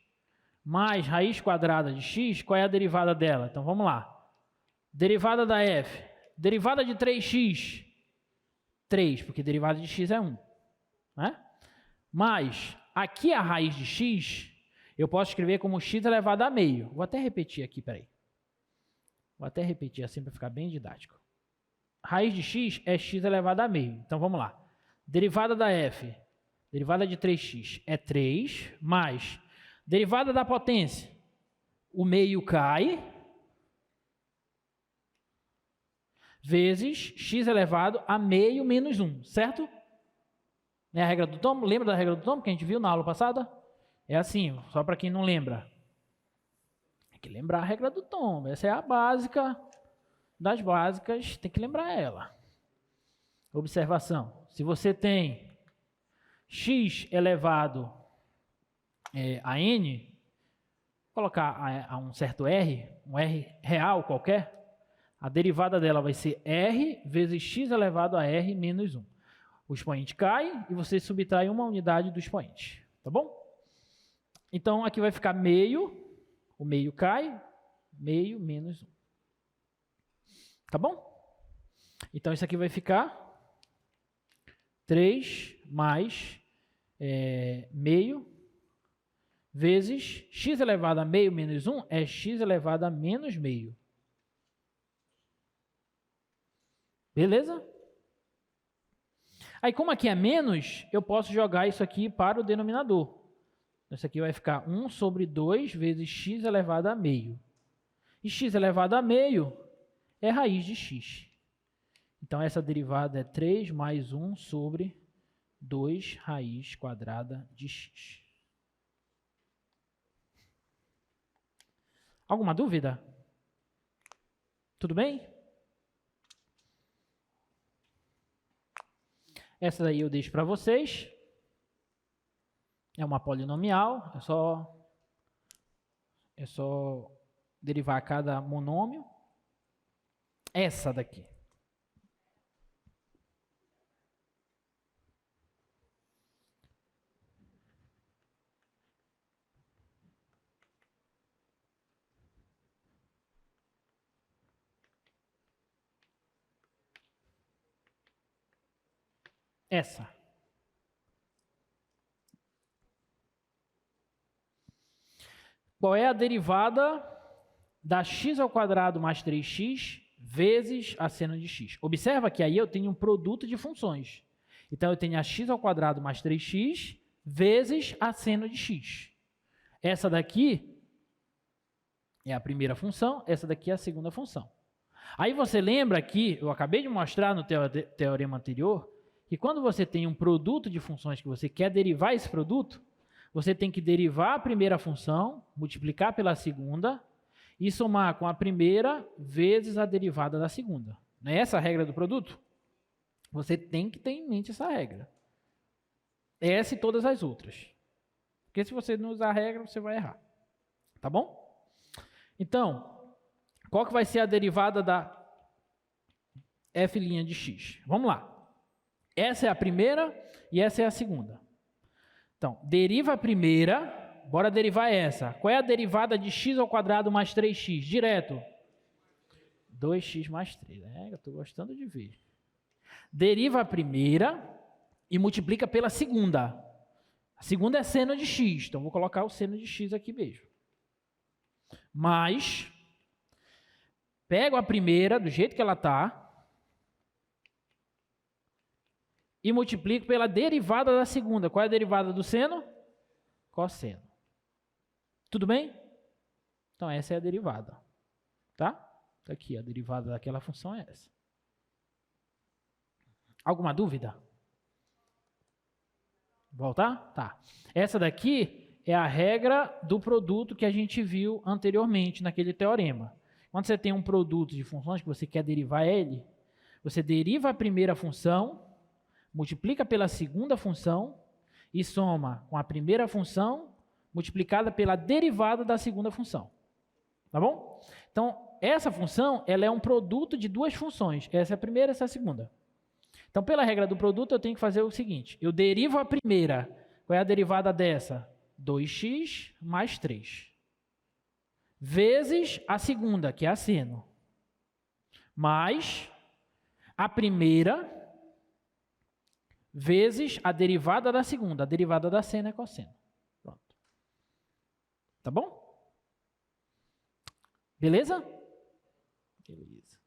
Speaker 1: mais raiz quadrada de x, qual é a derivada dela? Então, vamos lá. Derivada da f Derivada de 3x, 3, porque derivada de x é 1. Né? Mas, aqui a raiz de x, eu posso escrever como x elevado a meio. Vou até repetir aqui, peraí. Vou até repetir assim para ficar bem didático. Raiz de x é x elevado a meio. Então, vamos lá. Derivada da f, derivada de 3x é 3, mais derivada da potência, o meio cai, vezes x elevado a meio menos 1, certo? É a regra do tomo? Lembra da regra do tomo que a gente viu na aula passada? É assim, só para quem não lembra. Tem que lembrar a regra do tomo. Essa é a básica das básicas, tem que lembrar ela. Observação. Se você tem x elevado a n, colocar a um certo r, um r real qualquer, a derivada dela vai ser r vezes x elevado a r menos 1. O expoente cai e você subtrai uma unidade do expoente. Tá bom? Então, aqui vai ficar meio, o meio cai, meio menos 1. Tá bom? Então, isso aqui vai ficar 3 mais meio vezes x elevado a meio menos 1 é x elevado a menos meio. Beleza? Aí, como aqui é menos, eu posso jogar isso aqui para o denominador. Isso aqui vai ficar 1 sobre 2 vezes x elevado a meio. E x elevado a meio é raiz de x. Então, essa derivada é 3 mais 1 sobre 2 raiz quadrada de x. Alguma dúvida? Tudo bem? Essa daí eu deixo para vocês. É uma polinomial, é só derivar cada monômio. Essa daqui. Essa. Qual é a derivada da x ao quadrado mais 3x vezes a seno de x? Observa que aí eu tenho um produto de funções. Então, eu tenho a x ao quadrado mais 3x vezes a seno de x. Essa daqui é a primeira função, essa daqui é a segunda função. Aí você lembra que eu acabei de mostrar no teorema anterior que quando você tem um produto de funções que você quer derivar esse produto, você tem que derivar a primeira função, multiplicar pela segunda e somar com a primeira vezes a derivada da segunda. Não é essa a regra do produto? Você tem que ter em mente essa regra. Essa e todas as outras. Porque se você não usar a regra, você vai errar. Tá bom? Então, qual que vai ser a derivada da f' de x? Vamos lá. Essa é a primeira e essa é a segunda. Então, deriva a primeira, bora derivar essa. Qual é a derivada de x ao quadrado mais 3x? Direto. 2x mais 3. Eu estou gostando de ver. Deriva a primeira e multiplica pela segunda. A segunda é seno de x, então vou colocar o seno de x aqui mesmo. Mas, pego a primeira, do jeito que ela está, e multiplico pela derivada da segunda. Qual é a derivada do seno? Cosseno. Tudo bem? Então, essa é a derivada. Tá? Tá aqui, a derivada daquela função é essa. Alguma dúvida? Voltar? Tá. Essa daqui é a regra do produto que a gente viu anteriormente naquele teorema. Quando você tem um produto de funções que você quer derivar ele, você deriva a primeira função, multiplica pela segunda função e soma com a primeira função multiplicada pela derivada da segunda função. Tá bom? Então, essa função ela é um produto de duas funções. Essa é a primeira, essa é a segunda. Então, pela regra do produto, eu tenho que fazer o seguinte. Eu derivo a primeira. Qual é a derivada dessa? 2x mais 3. Vezes a segunda, que é a seno. Mais a primeira vezes a derivada da segunda. A derivada da seno é cosseno. Pronto. Tá bom? Beleza? Beleza.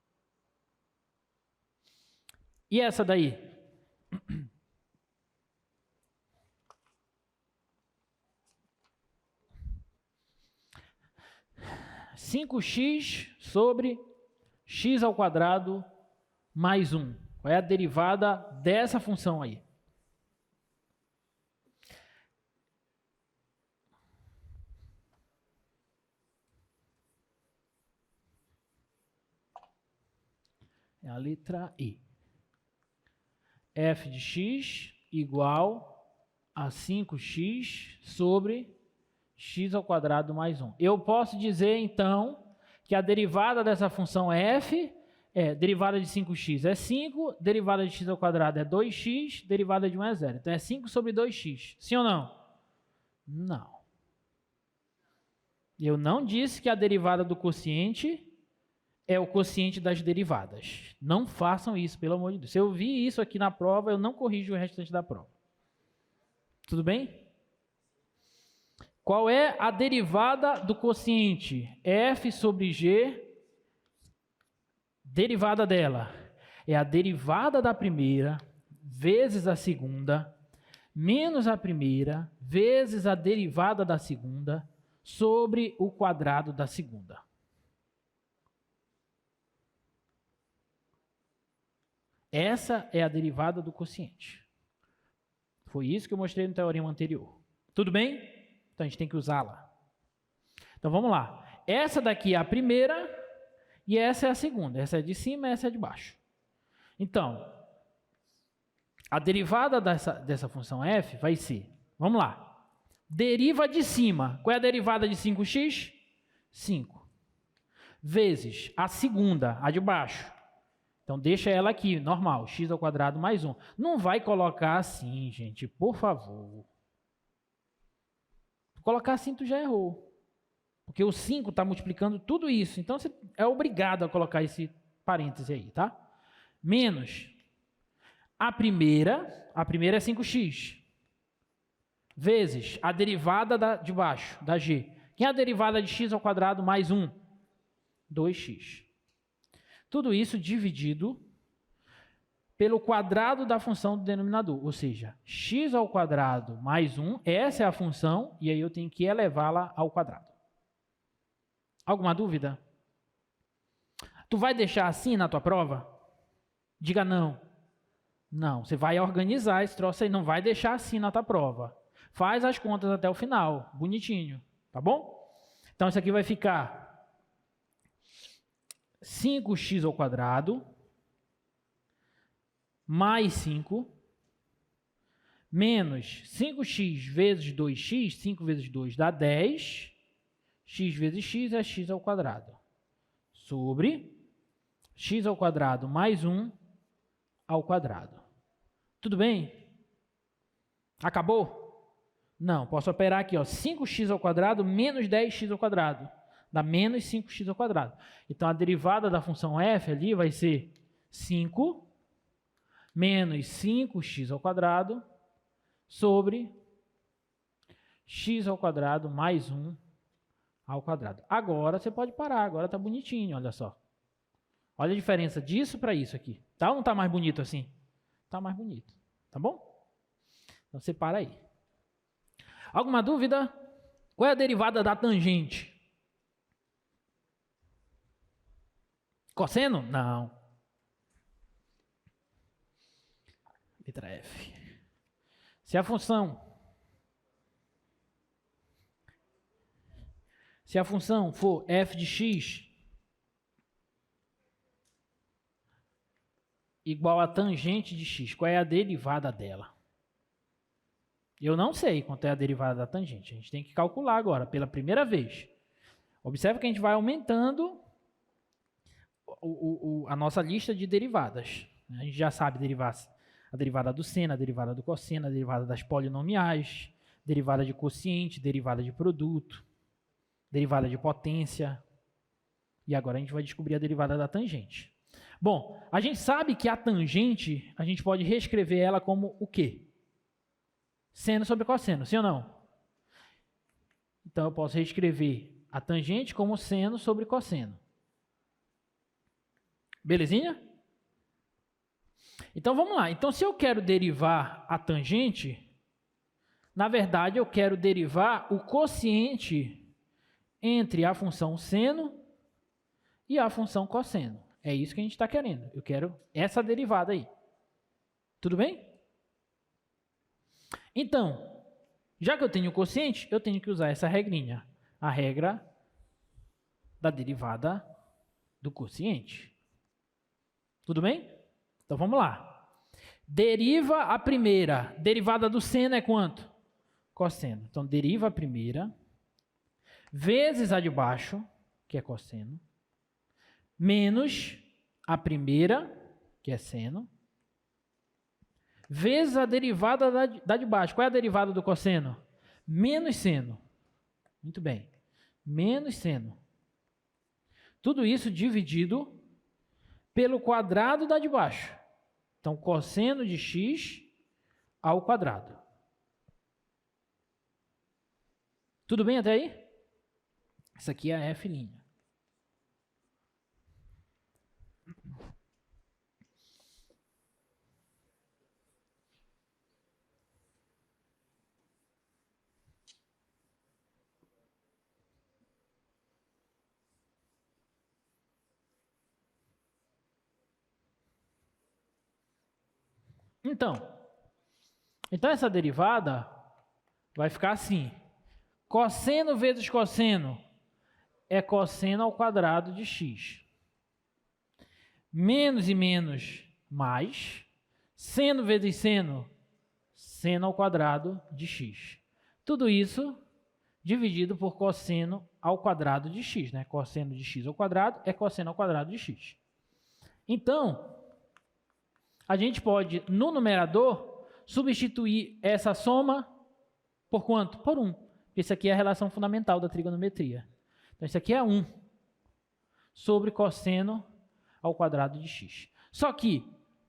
Speaker 1: E essa daí? 5x sobre x ao quadrado mais 1. Qual é a derivada dessa função aí? É a letra E. F de x igual a 5x sobre x ao quadrado mais 1. Eu posso dizer, então, que a derivada dessa função f derivada de 5x é 5, derivada de x ao quadrado é 2x, derivada de 1 é 0. Então, é 5 sobre 2x. Sim ou não? Não. Eu não disse que a derivada do quociente é o quociente das derivadas. Não façam isso, pelo amor de Deus. Se eu vi isso aqui na prova, eu não corrijo o restante da prova. Tudo bem? Qual é a derivada do quociente? F sobre G, derivada dela. É a derivada da primeira vezes a segunda, menos a primeira vezes a derivada da segunda, sobre o quadrado da segunda. Essa é a derivada do quociente. Foi isso que eu mostrei no teorema anterior. Tudo bem? Então, a gente tem que usá-la. Então, vamos lá. Essa daqui é a primeira e essa é a segunda. Essa é de cima e essa é de baixo. Então, a derivada dessa função f vai ser, vamos lá, deriva de cima. Qual é a derivada de 5x? 5. Vezes a segunda, a de baixo. Então, deixa ela aqui, normal, x ao quadrado mais 1. Não vai colocar assim, gente, por favor. Colocar assim, tu já errou. Porque o 5 está multiplicando tudo isso. Então, você é obrigado a colocar esse parêntese aí, tá? Menos a primeira é 5x. Vezes a derivada de baixo, da g. Quem é a derivada de x ao quadrado mais 1? 2x. Tudo isso dividido pelo quadrado da função do denominador, ou seja, x ao quadrado mais 1, essa é a função, e aí eu tenho que elevá-la ao quadrado. Alguma dúvida? Tu vai deixar assim na tua prova? Diga não. Não, você vai organizar esse troço aí, não vai deixar assim na tua prova. Faz as contas até o final, bonitinho, tá bom? Então, isso aqui vai ficar 5x ao quadrado mais 5 menos 5x vezes 2x, 5 vezes 2 dá 10, x vezes x é x ao quadrado, sobre x ao quadrado mais 1 ao quadrado. Tudo bem? Acabou? Não, posso operar aqui, ó, 5x ao quadrado menos 10x ao quadrado. Dá menos 5x ao quadrado. Então, a derivada da função f ali vai ser 5 menos 5x ao quadrado sobre x ao quadrado mais 1 ao quadrado. Agora, você pode parar. Agora está bonitinho, olha só. Olha a diferença disso para isso aqui. Tá ou não está mais bonito assim? Está mais bonito. Tá bom? Então, você para aí. Alguma dúvida? Qual é a derivada da tangente? Cosseno? Não. Letra F. Se a função for f de x igual a tangente de x, qual é a derivada dela? Eu não sei quanto é a derivada da tangente. A gente tem que calcular agora, pela primeira vez. Observe que a gente vai aumentando a nossa lista de derivadas. A gente já sabe a derivada do seno, a derivada do cosseno, a derivada das polinomiais, derivada de quociente, derivada de produto, derivada de potência. E agora a gente vai descobrir a derivada da tangente. Bom, a gente sabe que a tangente, a gente pode reescrever ela como o quê? Seno sobre cosseno, sim ou não? Então, eu posso reescrever a tangente como seno sobre cosseno. Belezinha? Então, vamos lá. Então, se eu quero derivar a tangente, na verdade, eu quero derivar o quociente entre a função seno e a função cosseno. É isso que a gente está querendo. Eu quero essa derivada aí. Tudo bem? Então, já que eu tenho o quociente, eu tenho que usar essa regrinha. A regra da derivada do quociente. Tudo bem? Então, vamos lá. Deriva a primeira. Derivada do seno é quanto? Cosseno. Então, deriva a primeira vezes a de baixo, que é cosseno, menos a primeira, que é seno, vezes a derivada da de baixo. Qual é a derivada do cosseno? Menos seno. Muito bem. Menos seno. Tudo isso dividido pelo quadrado da de baixo. Então, cosseno de x ao quadrado. Tudo bem até aí? Essa aqui é a f'. Então essa derivada vai ficar assim. Cosseno vezes cosseno é cosseno ao quadrado de x. Menos e menos, mais. Seno vezes seno, seno ao quadrado de x. Tudo isso dividido por cosseno ao quadrado de x, né? Cosseno de x ao quadrado é cosseno ao quadrado de x. Então, a gente pode, no numerador, substituir essa soma por quanto? Por 1. Isso aqui é a relação fundamental da trigonometria. Então, isso aqui é 1 sobre cosseno ao quadrado de x. Só que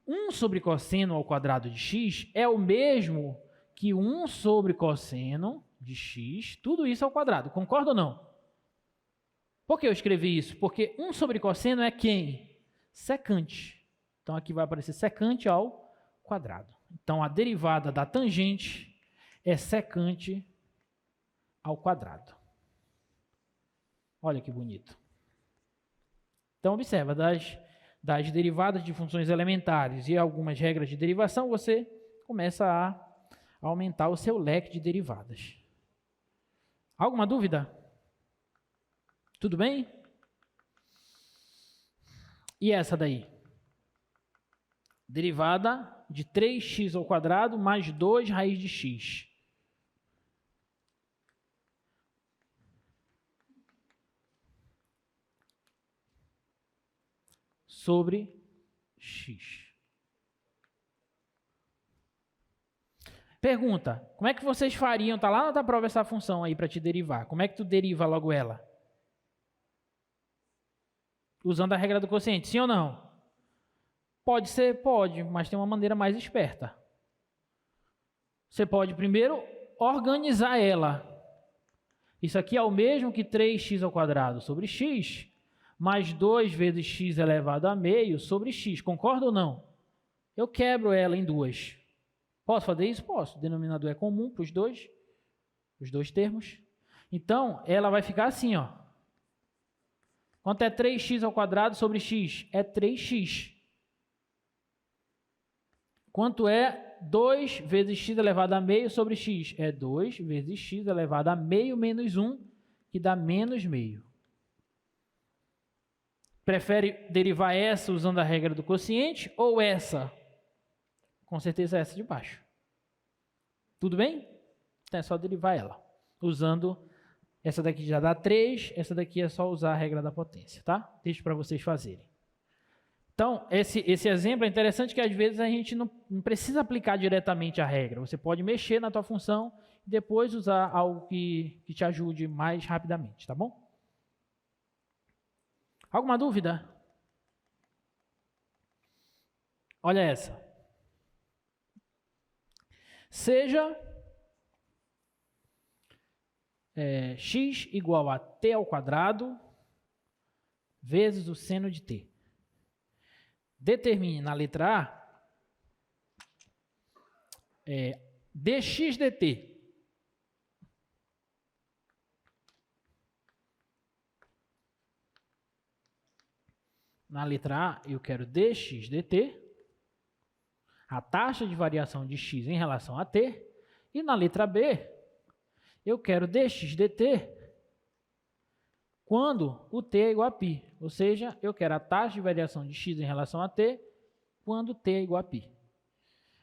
Speaker 1: 1 sobre cosseno ao quadrado de x é o mesmo que 1 sobre cosseno de x, tudo isso ao quadrado. Concorda ou não? Por que eu escrevi isso? Porque 1 sobre cosseno é quem? Secante. Então, aqui vai aparecer secante ao quadrado. Então, a derivada da tangente é secante ao quadrado. Olha que bonito. Então, observa, das derivadas de funções elementares e algumas regras de derivação, você começa a aumentar o seu leque de derivadas. Alguma dúvida? Tudo bem? E essa daí? Derivada de 3x ao quadrado mais 2 raiz de x. Sobre x. Pergunta, como é que vocês fariam? Está lá na tua prova essa função aí para te derivar. Como é que tu deriva logo ela? Usando a regra do quociente, sim ou não? Pode ser, pode, mas tem uma maneira mais esperta. Você pode primeiro organizar ela. Isso aqui é o mesmo que 3x ao quadrado sobre x, mais 2 vezes x elevado a meio sobre x. Concorda ou não? Eu quebro ela em duas. Posso fazer isso? Posso. O denominador é comum para os dois termos. Então, ela vai ficar assim, ó. Quanto é 3x ao quadrado sobre x? É 3x. Quanto é 2 vezes x elevado a meio sobre x? É 2 vezes x elevado a meio menos 1, que dá menos meio. Prefere derivar essa usando a regra do quociente ou essa? Com certeza essa de baixo. Tudo bem? Então é só derivar ela. Usando, essa daqui já dá 3, essa daqui é só usar a regra da potência, tá? Deixo para vocês fazerem. Então, esse exemplo é interessante que às vezes a gente não precisa aplicar diretamente a regra. Você pode mexer na tua função e depois usar algo que te ajude mais rapidamente, tá bom? Alguma dúvida? Olha essa. Seja x igual a t ao quadrado vezes o seno de t. Determine na letra A dx dt. Na letra A, eu quero dx dt, a taxa de variação de x em relação a t. E na letra B, eu quero dx dt quando o t é igual a π. Ou seja, eu quero a taxa de variação de x em relação a t quando t é igual a π.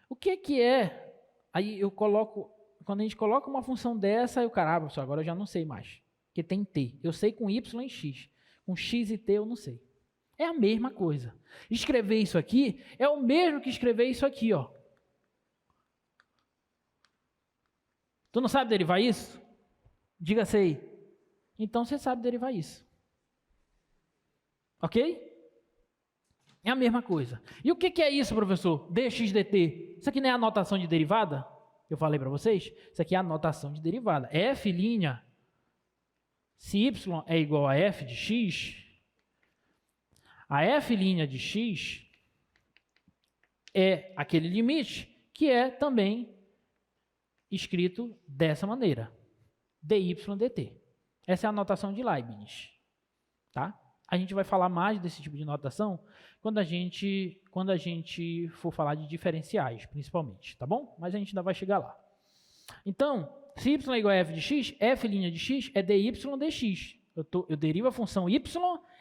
Speaker 1: O que é? Aí eu coloco, quando a gente coloca uma função dessa, eu caramba, agora eu já não sei mais. Porque tem t. Eu sei com y e x. Com x e t eu não sei. É a mesma coisa. Escrever isso aqui é o mesmo que escrever isso aqui, ó. Tu não sabe derivar isso? Diga sei. Então você sabe derivar isso. Ok? É a mesma coisa. E o que é isso, professor? dx dt. Isso aqui não é a notação de derivada? Eu falei para vocês? Isso aqui é a notação de derivada. F', se y é igual a f de x, a f' de x é aquele limite que é também escrito dessa maneira. dy dt. Essa é a notação de Leibniz. Tá? A gente vai falar mais desse tipo de notação quando a gente for falar de diferenciais, principalmente, tá bom? Mas a gente ainda vai chegar lá. Então, se y é igual a f de x, f' de x é dy dx. Eu derivo a função y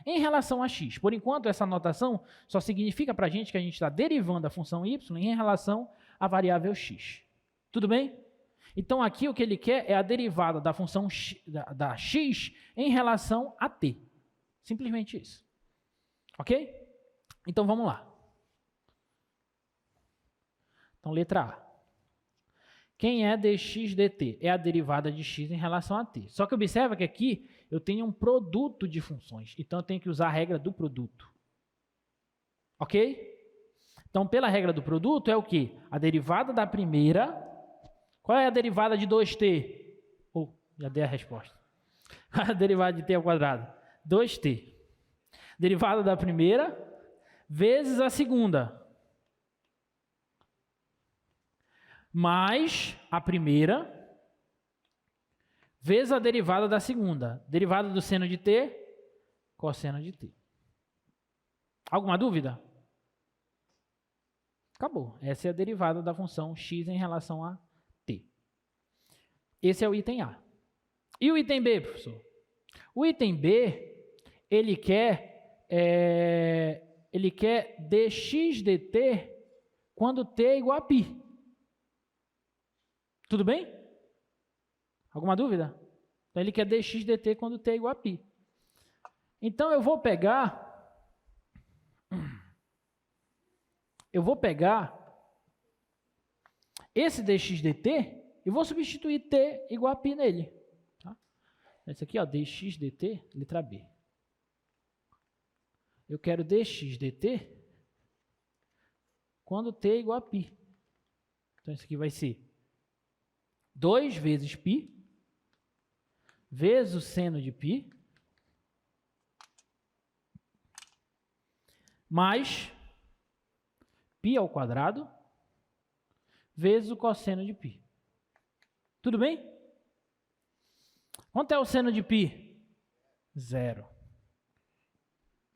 Speaker 1: em relação a x. Por enquanto, essa notação só significa para a gente que a gente está derivando a função y em relação à variável x. Tudo bem? Então, aqui o que ele quer é a derivada da função da x em relação a t. Simplesmente isso. Ok? Então, vamos lá. Então, letra A. Quem é dx dt? É a derivada de x em relação a t. Só que observa que aqui eu tenho um produto de funções. Então, eu tenho que usar a regra do produto. Ok? Então, pela regra do produto, é o quê? A derivada da primeira. Qual é a derivada de 2t? Já dei a resposta. A derivada de t ao quadrado. 2t. Derivada da primeira vezes a segunda. Mais a primeira vezes a derivada da segunda. Derivada do seno de t, cosseno de t. Alguma dúvida? Acabou. Essa é a derivada da função x em relação a t. Esse é o item A. E o item B, professor? O item B, ele quer dx dt quando t é igual a π. Tudo bem? Alguma dúvida? Então, ele quer dx dt quando t é igual a π. Então, eu vou pegar esse dx dt e vou substituir t igual a π nele. Tá? Esse aqui, ó, dx dt, letra B. Eu quero dx dt quando t é igual a π. Então, isso aqui vai ser 2 vezes π vezes o seno de π mais π ao quadrado vezes o cosseno de π. Tudo bem? Quanto é o seno de π? 0.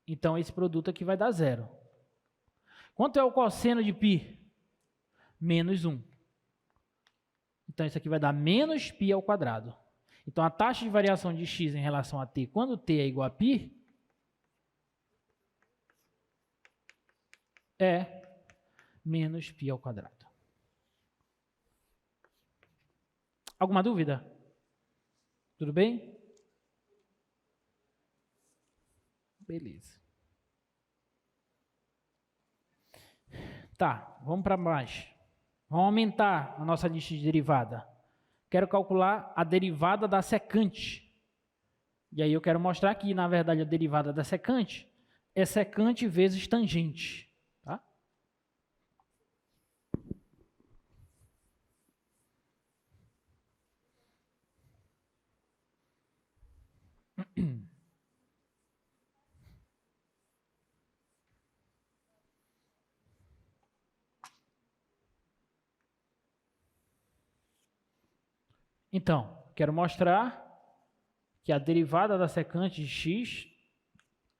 Speaker 1: Então, esse produto aqui vai dar 0. Quanto é o cosseno de π? Menos 1. Então, isso aqui vai dar menos π ao quadrado. Então, a taxa de variação de x em relação a t, quando t é igual a π, é menos π ao quadrado. Alguma dúvida? Tudo bem? Beleza. Tá, vamos para baixo. Vamos aumentar a nossa lista de derivada. Quero calcular a derivada da secante. E aí eu quero mostrar que, na verdade, a derivada da secante é secante vezes tangente. Tá? Então, quero mostrar que a derivada da secante de x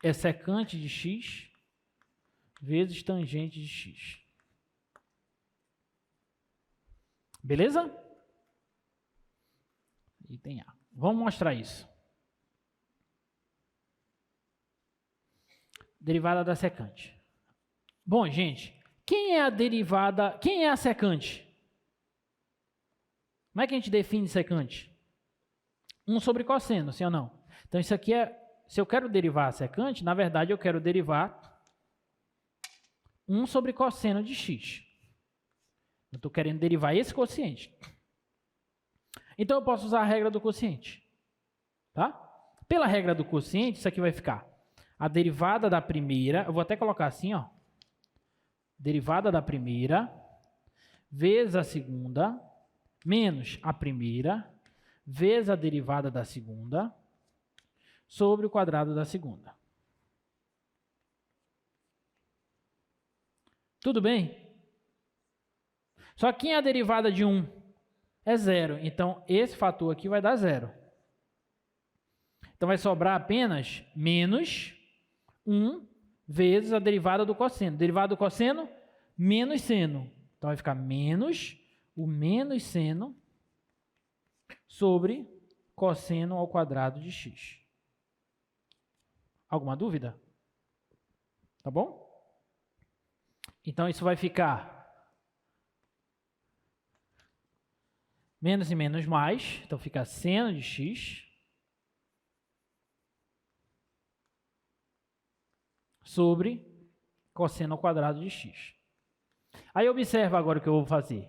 Speaker 1: é secante de x vezes tangente de x. Beleza? Item A. Vamos mostrar isso. Derivada da secante. Bom, gente, quem é a derivada, quem é a secante? Como é que a gente define secante? 1 sobre cosseno, sim ou não? Então, isso aqui é, se eu quero derivar a secante, na verdade, eu quero derivar 1 sobre cosseno de x. Eu estou querendo derivar esse quociente. Então, eu posso usar a regra do quociente. Tá? Pela regra do quociente, isso aqui vai ficar a derivada da primeira, eu vou até colocar assim, ó. Derivada da primeira vezes a segunda, menos a primeira, vezes a derivada da segunda, sobre o quadrado da segunda. Tudo bem? Só que a derivada de 1 é 0. Então, esse fator aqui vai dar 0. Então, vai sobrar apenas menos 1 vezes a derivada do cosseno. Derivada do cosseno, menos seno. Então, vai ficar menos o menos seno sobre cosseno ao quadrado de x. Alguma dúvida? Tá bom? Então, isso vai ficar menos e menos mais. Então, fica seno de x sobre cosseno ao quadrado de x. Aí, observa agora o que eu vou fazer.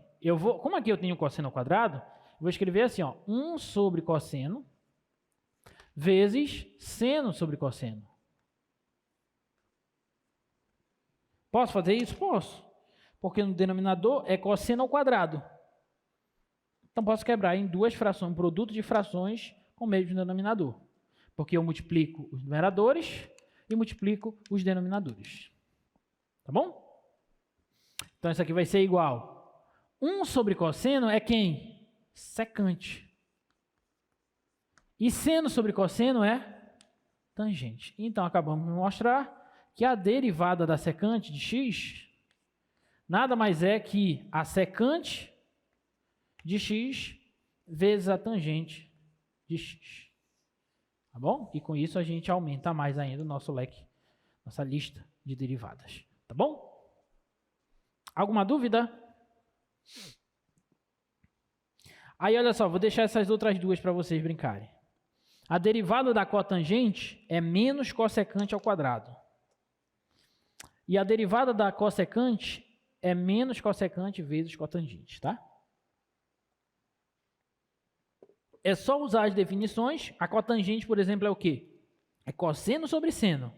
Speaker 1: Como aqui eu tenho cosseno ao quadrado, eu vou escrever assim, ó, 1 sobre cosseno vezes seno sobre cosseno. Posso fazer isso? Posso. Porque no denominador é cosseno ao quadrado. Então, posso quebrar em duas frações, um produto de frações com o mesmo denominador. Porque eu multiplico os numeradores e multiplico os denominadores. Tá bom? Então, isso aqui vai ser igual. 1 sobre cosseno é quem? Secante. E seno sobre cosseno é tangente. Então, acabamos de mostrar que a derivada da secante de x nada mais é que a secante de x vezes a tangente de x. Tá bom? E com isso a gente aumenta mais ainda o nosso leque, nossa lista de derivadas. Tá bom? Alguma dúvida? Aí, olha só, vou deixar essas outras duas para vocês brincarem. A derivada da cotangente é menos cossecante ao quadrado. E a derivada da cossecante é menos cossecante vezes cotangente, tá? É só usar as definições. A cotangente, por exemplo, é o quê? É cosseno sobre seno.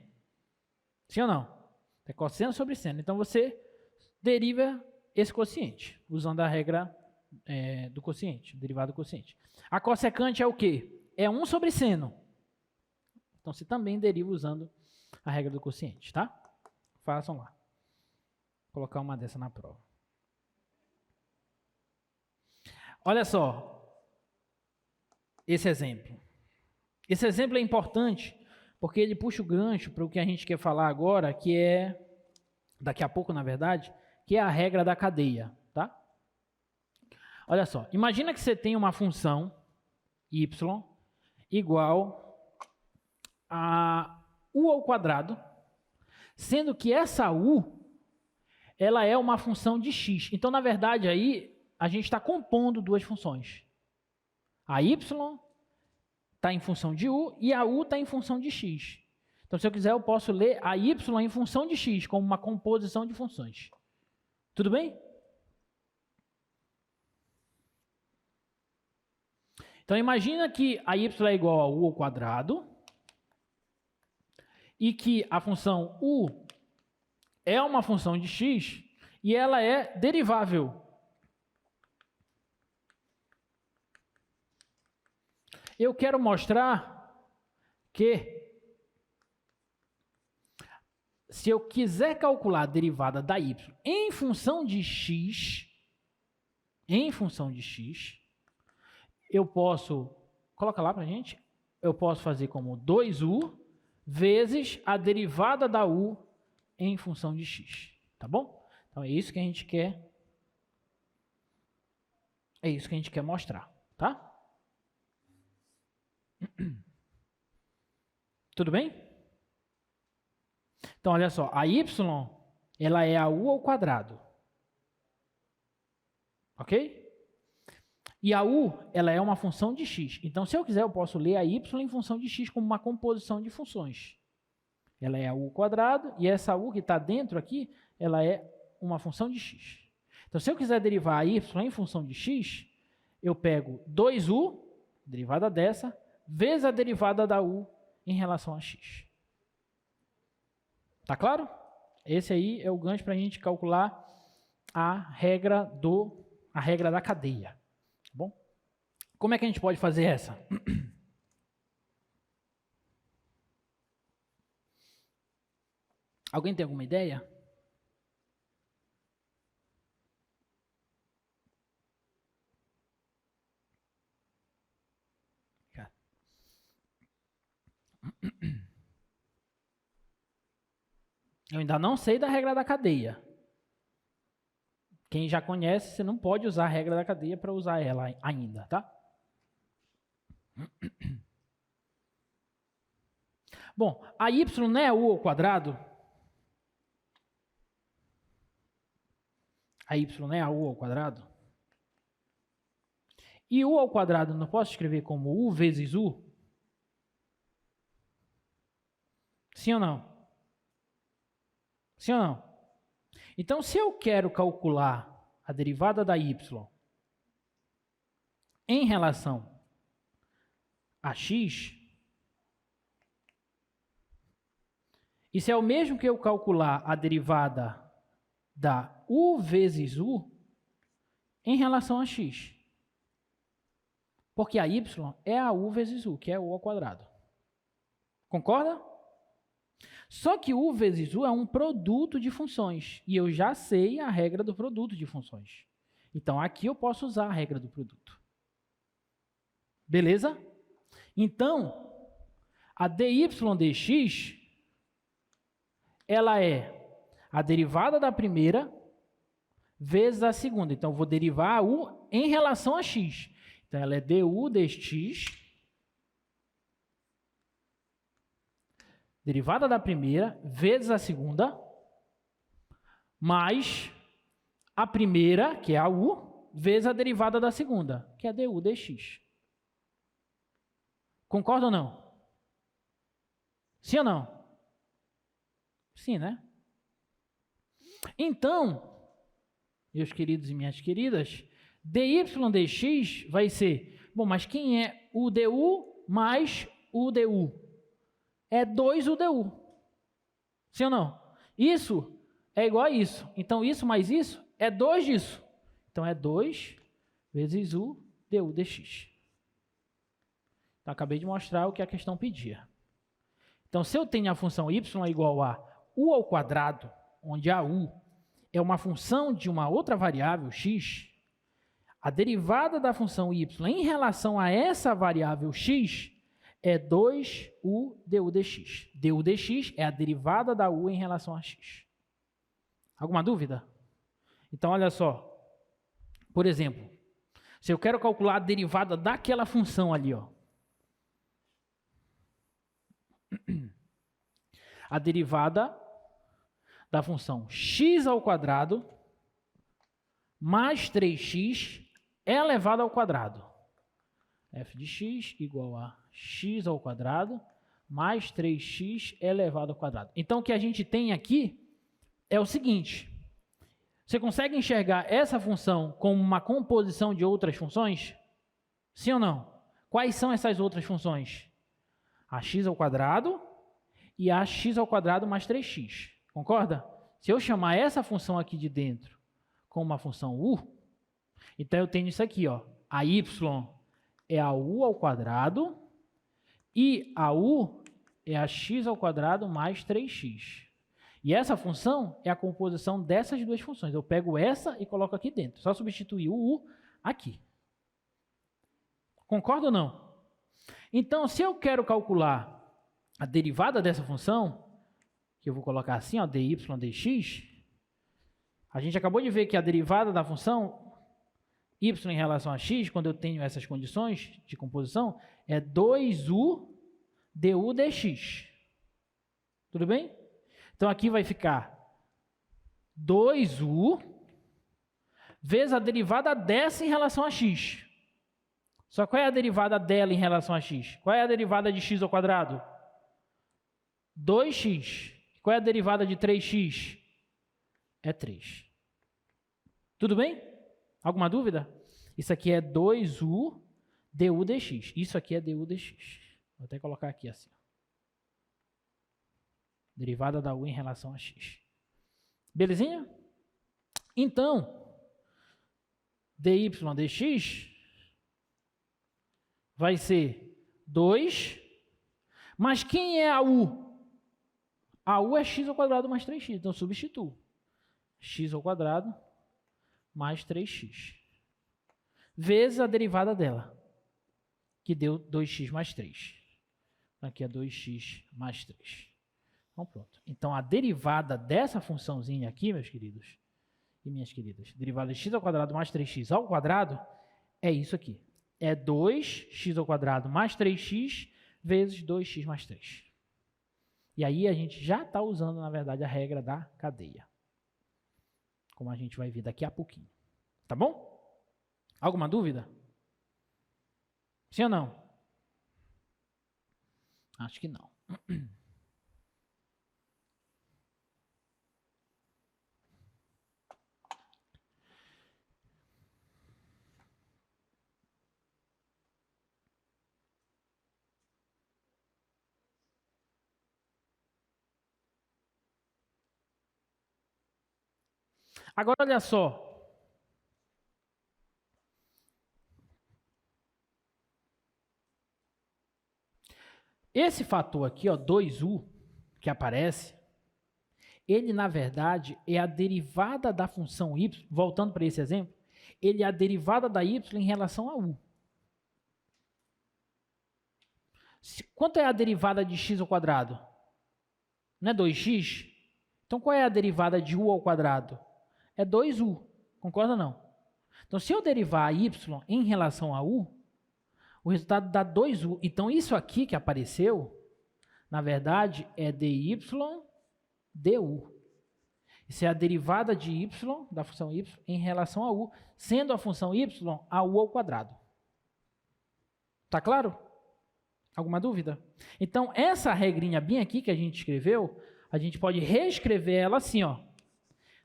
Speaker 1: Sim ou não? É cosseno sobre seno. Então, você deriva esse quociente, usando a regra do quociente, derivada do quociente. A cossecante é o quê? É 1 sobre seno. Então, você também deriva usando a regra do quociente, tá? Façam lá. Vou colocar uma dessa na prova. Olha só. Esse exemplo. Esse exemplo é importante porque ele puxa o gancho para o que a gente quer falar agora, que é, daqui a pouco, na verdade, que é a regra da cadeia, tá? Olha só, imagina que você tem uma função y igual a u ao quadrado, sendo que essa u, ela é uma função de x. Então, na verdade, aí a gente está compondo duas funções. A y está em função de u e a u está em função de x. Então, se eu quiser, eu posso ler a y em função de x, como uma composição de funções. Tudo bem? Então, imagina que a y é igual a u ao quadrado e que a função u é uma função de x e ela é derivável. Eu quero mostrar que se eu quiser calcular a derivada da y em função de x, eu posso, coloca lá pra gente, eu posso fazer como 2u vezes a derivada da u em função de x, tá bom? Então é isso que a gente quer, mostrar, tá? Tudo bem? Então olha só, a y, ela é a u ao quadrado, ok? E a u, ela é uma função de x. Então, se eu quiser, eu posso ler a y em função de x como uma composição de funções. Ela é a u ao quadrado, e essa u que está dentro aqui, ela é uma função de x. Então, se eu quiser derivar a y em função de x, eu pego 2u, derivada dessa, vezes a derivada da u em relação a x. Tá claro? Esse aí é o gancho para a gente calcular a regra da cadeia. Bom, como é que a gente pode fazer essa? Alguém tem alguma ideia? Eu ainda não sei da regra da cadeia. Quem já conhece, você não pode usar a regra da cadeia para usar ela ainda, tá? Bom, a y não é u ao quadrado? A y não é a u ao quadrado? E u ao quadrado não posso escrever como u vezes u? Sim ou não? Sim ou não? Então, se eu quero calcular a derivada da y em relação a x, isso é o mesmo que eu calcular a derivada da u vezes u em relação a x. Porque a y é a u vezes u, que é u ao quadrado. Concorda? Só que u vezes u é um produto de funções, e eu já sei a regra do produto de funções. Então, aqui eu posso usar a regra do produto. Beleza? Então, a dy dx, ela é a derivada da primeira vezes a segunda. Então, eu vou derivar a u em relação a x. Então, ela é du dx, derivada da primeira vezes a segunda, mais a primeira, que é a u, vezes a derivada da segunda, que é du dx. Concorda ou não? Sim ou não? Sim, né? Então, meus queridos e minhas queridas, dy dx vai ser, bom, mas quem é o du mais o du? É 2 du. Sim ou não? Isso é igual a isso. Então, isso mais isso é 2 disso. Então, é 2 vezes u du dx. Então, acabei de mostrar o que a questão pedia. Então, se eu tenho a função y igual a u ao quadrado, onde a u é uma função de uma outra variável x, a derivada da função y em relação a essa variável x é 2u du dx. Du dx é a derivada da u em relação a x. Alguma dúvida? Então, olha só. Por exemplo, se eu quero calcular a derivada daquela função ali, ó. A derivada da função x ao quadrado mais 3x elevado ao quadrado. F de x igual a x ao quadrado mais 3x elevado ao quadrado. Então, o que a gente tem aqui é o seguinte. Você consegue enxergar essa função como uma composição de outras funções? Sim ou não? Quais são essas outras funções? A x ao quadrado e a x ao quadrado mais 3x. Concorda? Se eu chamar essa função aqui de dentro como uma função u, então eu tenho isso aqui, ó. A y é a u ao quadrado e a u é a x ao quadrado mais 3x. E essa função é a composição dessas duas funções. Eu pego essa e coloco aqui dentro. Só substituir o u aqui. Concorda ou não? Então, se eu quero calcular a derivada dessa função, que eu vou colocar assim, ó, dy dx, a gente acabou de ver que a derivada da função y em relação a x, quando eu tenho essas condições de composição, é 2u du dx. Tudo bem? Então, aqui vai ficar 2u vezes a derivada dessa em relação a x. Só qual é a derivada dela em relação a x? Qual é a derivada de x ao quadrado? 2x. Qual é a derivada de 3x? É 3. Tudo bem? Alguma dúvida? Isso aqui é 2u du dx. Isso aqui é du dx. Vou até colocar aqui assim. Derivada da u em relação a x. Belezinha? Então, dy dx vai ser 2, mas quem é a u? A u é x ao quadrado mais 3x, então substituo. X ao quadrado mais 3x. Vezes a derivada dela, que deu 2x mais 3. Aqui é 2x mais 3. Então, pronto. Então, a derivada dessa funçãozinha aqui, meus queridos e minhas queridas, derivada de x ao quadrado mais 3x ao quadrado, é isso aqui. É 2x ao quadrado mais 3x vezes 2x mais 3. E aí a gente já está usando, na verdade, a regra da cadeia. Como a gente vai ver daqui a pouquinho. Tá bom? Alguma dúvida? Sim ou não? Acho que não. Agora, olha só. Esse fator aqui, ó, 2u, que aparece, ele, na verdade, é a derivada da função y, voltando para esse exemplo, ele é a derivada da y em relação a u. Quanto é a derivada de x ao quadrado? Não é 2x? Então, qual é a derivada de u ao quadrado? É 2u. Concorda ou não? Então, se eu derivar a y em relação a u, o resultado dá 2u. Então, isso aqui que apareceu, na verdade, é dy du. Isso é a derivada de y, da função y, em relação a u, sendo a função y a u ao quadrado. Tá claro? Alguma dúvida? Então, essa regrinha bem aqui que a gente escreveu, a gente pode reescrever ela assim, ó.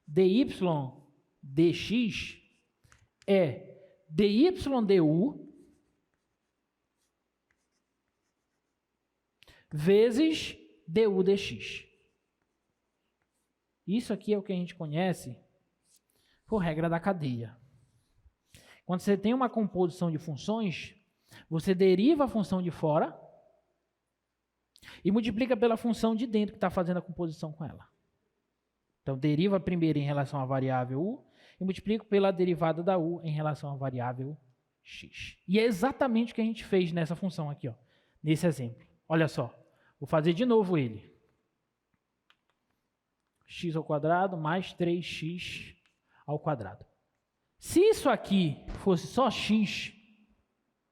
Speaker 1: dy dx é dy du vezes du dx. Isso aqui é o que a gente conhece por regra da cadeia. Quando você tem uma composição de funções, você deriva a função de fora e multiplica pela função de dentro que está fazendo a composição com ela. Então, deriva primeiro em relação à variável u e multiplico pela derivada da u em relação à variável x. E é exatamente o que a gente fez nessa função aqui, ó, nesse exemplo. Olha só, vou fazer de novo ele. X ao quadrado mais 3x ao quadrado. Se isso aqui fosse só x,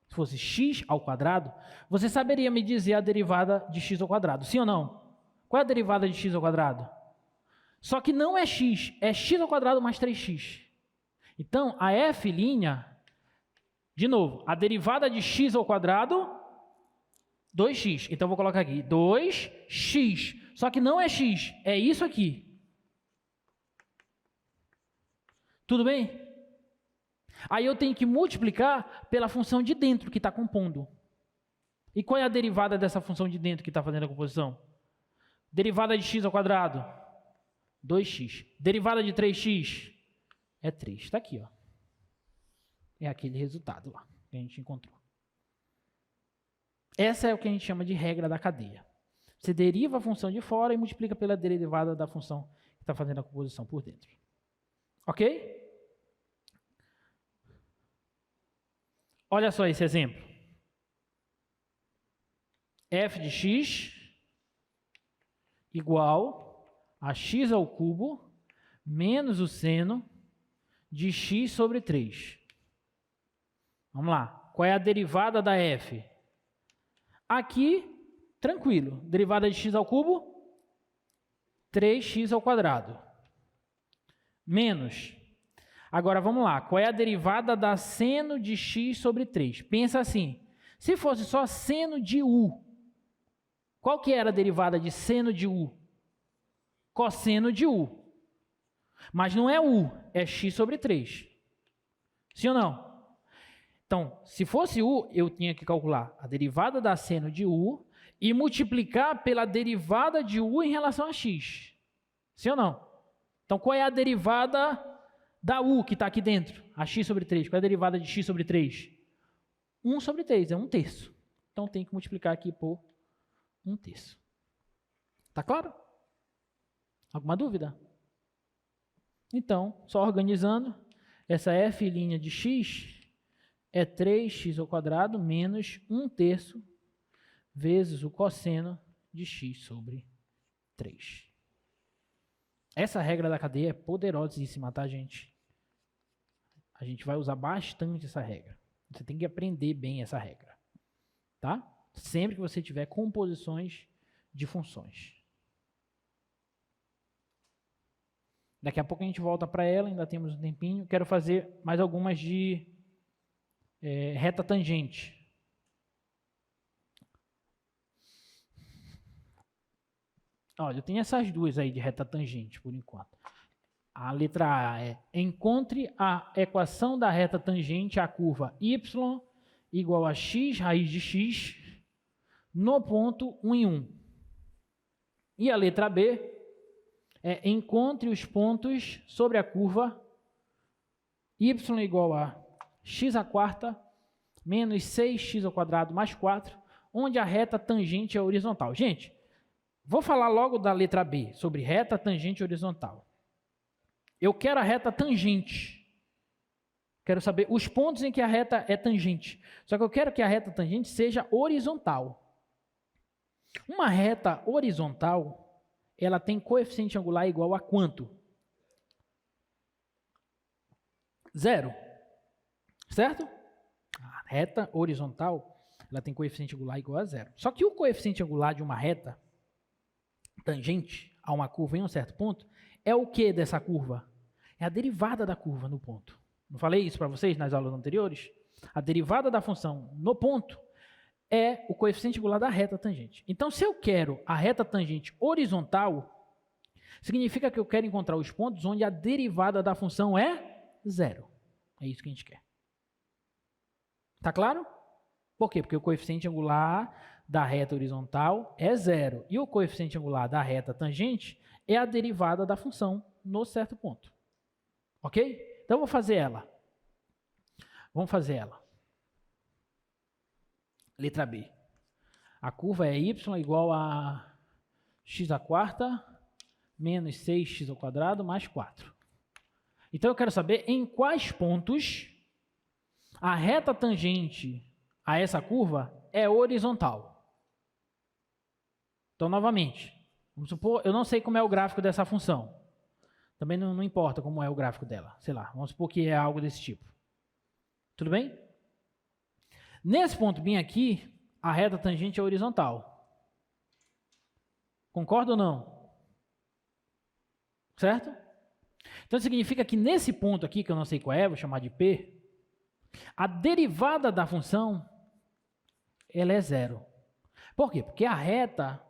Speaker 1: fosse x ao quadrado, você saberia me dizer a derivada de x ao quadrado, sim ou não? Qual é a derivada de x ao quadrado? Só que não é x ao quadrado mais 3x. Então, a f', de novo, a derivada de x ao quadrado, 2x. Então, eu vou colocar aqui, 2x. Só que não é x, é isso aqui. Tudo bem? Aí eu tenho que multiplicar pela função de dentro que está compondo. E qual é a derivada dessa função de dentro que está fazendo a composição? Derivada de x ao quadrado, 2x. Derivada de 3x é 3. Está aqui, ó. É aquele resultado lá que a gente encontrou. Essa é o que a gente chama de regra da cadeia. Você deriva a função de fora e multiplica pela derivada da função que está fazendo a composição por dentro. Ok? Olha só esse exemplo. f de x igual a x ao cubo menos o seno de x sobre 3. Vamos lá. Qual é a derivada da f? Aqui, tranquilo. Derivada de x ao cubo, 3x ao quadrado. Menos. Agora, vamos lá. Qual é a derivada da seno de x sobre 3? Pensa assim. Se fosse só seno de u, qual que era a derivada de seno de u? Cosseno de u. Mas não é u, é x sobre 3. Sim ou não? Então, se fosse u, eu tinha que calcular a derivada da seno de u e multiplicar pela derivada de u em relação a x. Sim ou não? Então, qual é a derivada da u que está aqui dentro? A x sobre 3. Qual é a derivada de x sobre 3? 1 sobre 3, é 1/3. Então, tem que multiplicar aqui por 1/3. Tá claro? Alguma dúvida? Então, só organizando, essa f' de x é 3x ao quadrado menos 1/3 vezes o cosseno de x sobre 3. Essa regra da cadeia é poderosíssima, tá, gente? A gente vai usar bastante essa regra. Você tem que aprender bem essa regra, tá? Sempre que você tiver composições de funções. Daqui a pouco a gente volta para ela, ainda temos um tempinho. Quero fazer mais algumas de reta tangente. Olha, eu tenho essas duas aí de reta tangente, por enquanto. A letra A é: encontre a equação da reta tangente à curva y igual a x raiz de x no ponto 1 em 1. E a letra B é: encontre os pontos sobre a curva y igual a x² menos 6x ao quadrado mais 4, onde a reta tangente é horizontal. Gente, vou falar logo da letra B, sobre reta tangente horizontal. Eu quero a reta tangente. Quero saber os pontos em que a reta é tangente. Só que eu quero que a reta tangente seja horizontal. Uma reta horizontal, ela tem coeficiente angular igual a quanto? 0. Certo? A reta horizontal, ela tem coeficiente angular igual a 0. Só que o coeficiente angular de uma reta tangente a uma curva em um certo ponto é o que dessa curva? É a derivada da curva no ponto. Não falei isso para vocês nas aulas anteriores? A derivada da função no ponto é o coeficiente angular da reta tangente. Então, se eu quero a reta tangente horizontal, significa que eu quero encontrar os pontos onde a derivada da função é 0. É isso que a gente quer. Tá claro? Por quê? Porque o coeficiente angular da reta horizontal é 0. E o coeficiente angular da reta tangente é a derivada da função no certo ponto. Ok? Então, eu vou fazer ela. Vamos fazer ela. Letra B. A curva é y igual a x² menos 6x ao quadrado mais 4. Então, eu quero saber em quais pontos a reta tangente a essa curva é horizontal. Então, novamente, vamos supor, eu não sei como é o gráfico dessa função. Também não importa como é o gráfico dela. Sei lá, vamos supor que é algo desse tipo. Tudo bem? Nesse ponto bem aqui, a reta tangente é horizontal. Concorda ou não? Certo? Então, significa que nesse ponto aqui, que eu não sei qual é, vou chamar de P, a derivada da função, ela é 0. Por quê? Porque a reta,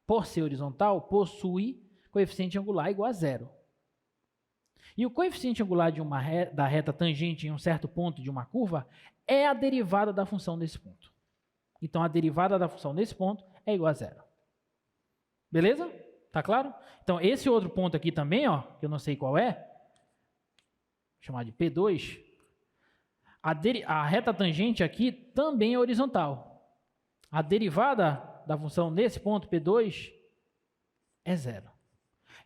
Speaker 1: por ser horizontal, possui coeficiente angular igual a 0. E o coeficiente angular da reta tangente em um certo ponto de uma curva é a derivada da função nesse ponto. Então, a derivada da função nesse ponto é igual a 0. Beleza? Tá claro? Então, esse outro ponto aqui também, ó, que eu não sei qual é, vou chamar de P2, a reta tangente aqui também é horizontal. A derivada da função nesse ponto, P2, é 0.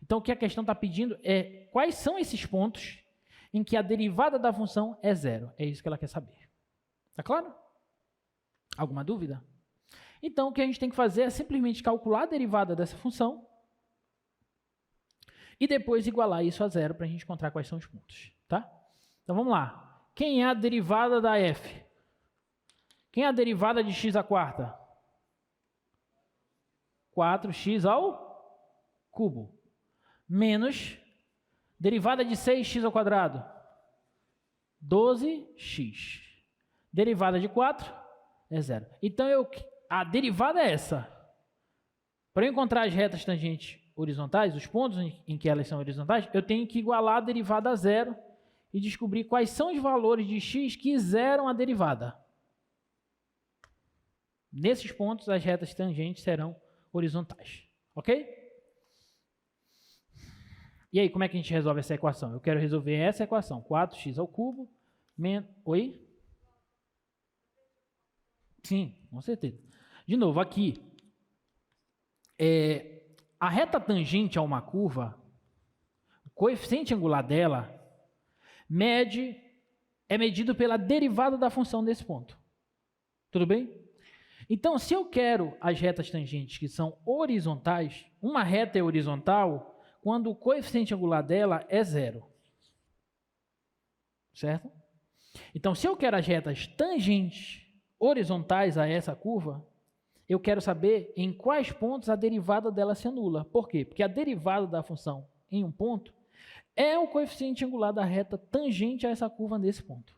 Speaker 1: Então, o que a questão está pedindo é quais são esses pontos em que a derivada da função é 0. É isso que ela quer saber. Tá claro? Alguma dúvida? Então, o que a gente tem que fazer é simplesmente calcular a derivada dessa função e depois igualar isso a zero para a gente encontrar quais são os pontos, tá? Então, vamos lá. Quem é a derivada da f? Quem é a derivada de x à quarta? 4x ao cubo. Menos derivada de 6x ao quadrado. 12x. Derivada de 4 é zero. Então, a derivada é essa. Para eu encontrar as retas tangentes horizontais, os pontos em que elas são horizontais, eu tenho que igualar a derivada a zero e descobrir quais são os valores de x que zeram a derivada. Nesses pontos, as retas tangentes serão horizontais. Ok? E aí, como é que a gente resolve essa equação? Eu quero resolver essa equação. 4x ao cubo menos... Oi? Sim, com certeza. De novo, aqui, a reta tangente a uma curva, o coeficiente angular dela, é medido pela derivada da função desse ponto. Tudo bem? Então, se eu quero as retas tangentes que são horizontais, uma reta é horizontal quando o coeficiente angular dela é zero. Certo? Então, se eu quero as retas tangentes horizontais a essa curva, eu quero saber em quais pontos a derivada dela se anula. Por quê? Porque a derivada da função em um ponto é o coeficiente angular da reta tangente a essa curva nesse ponto.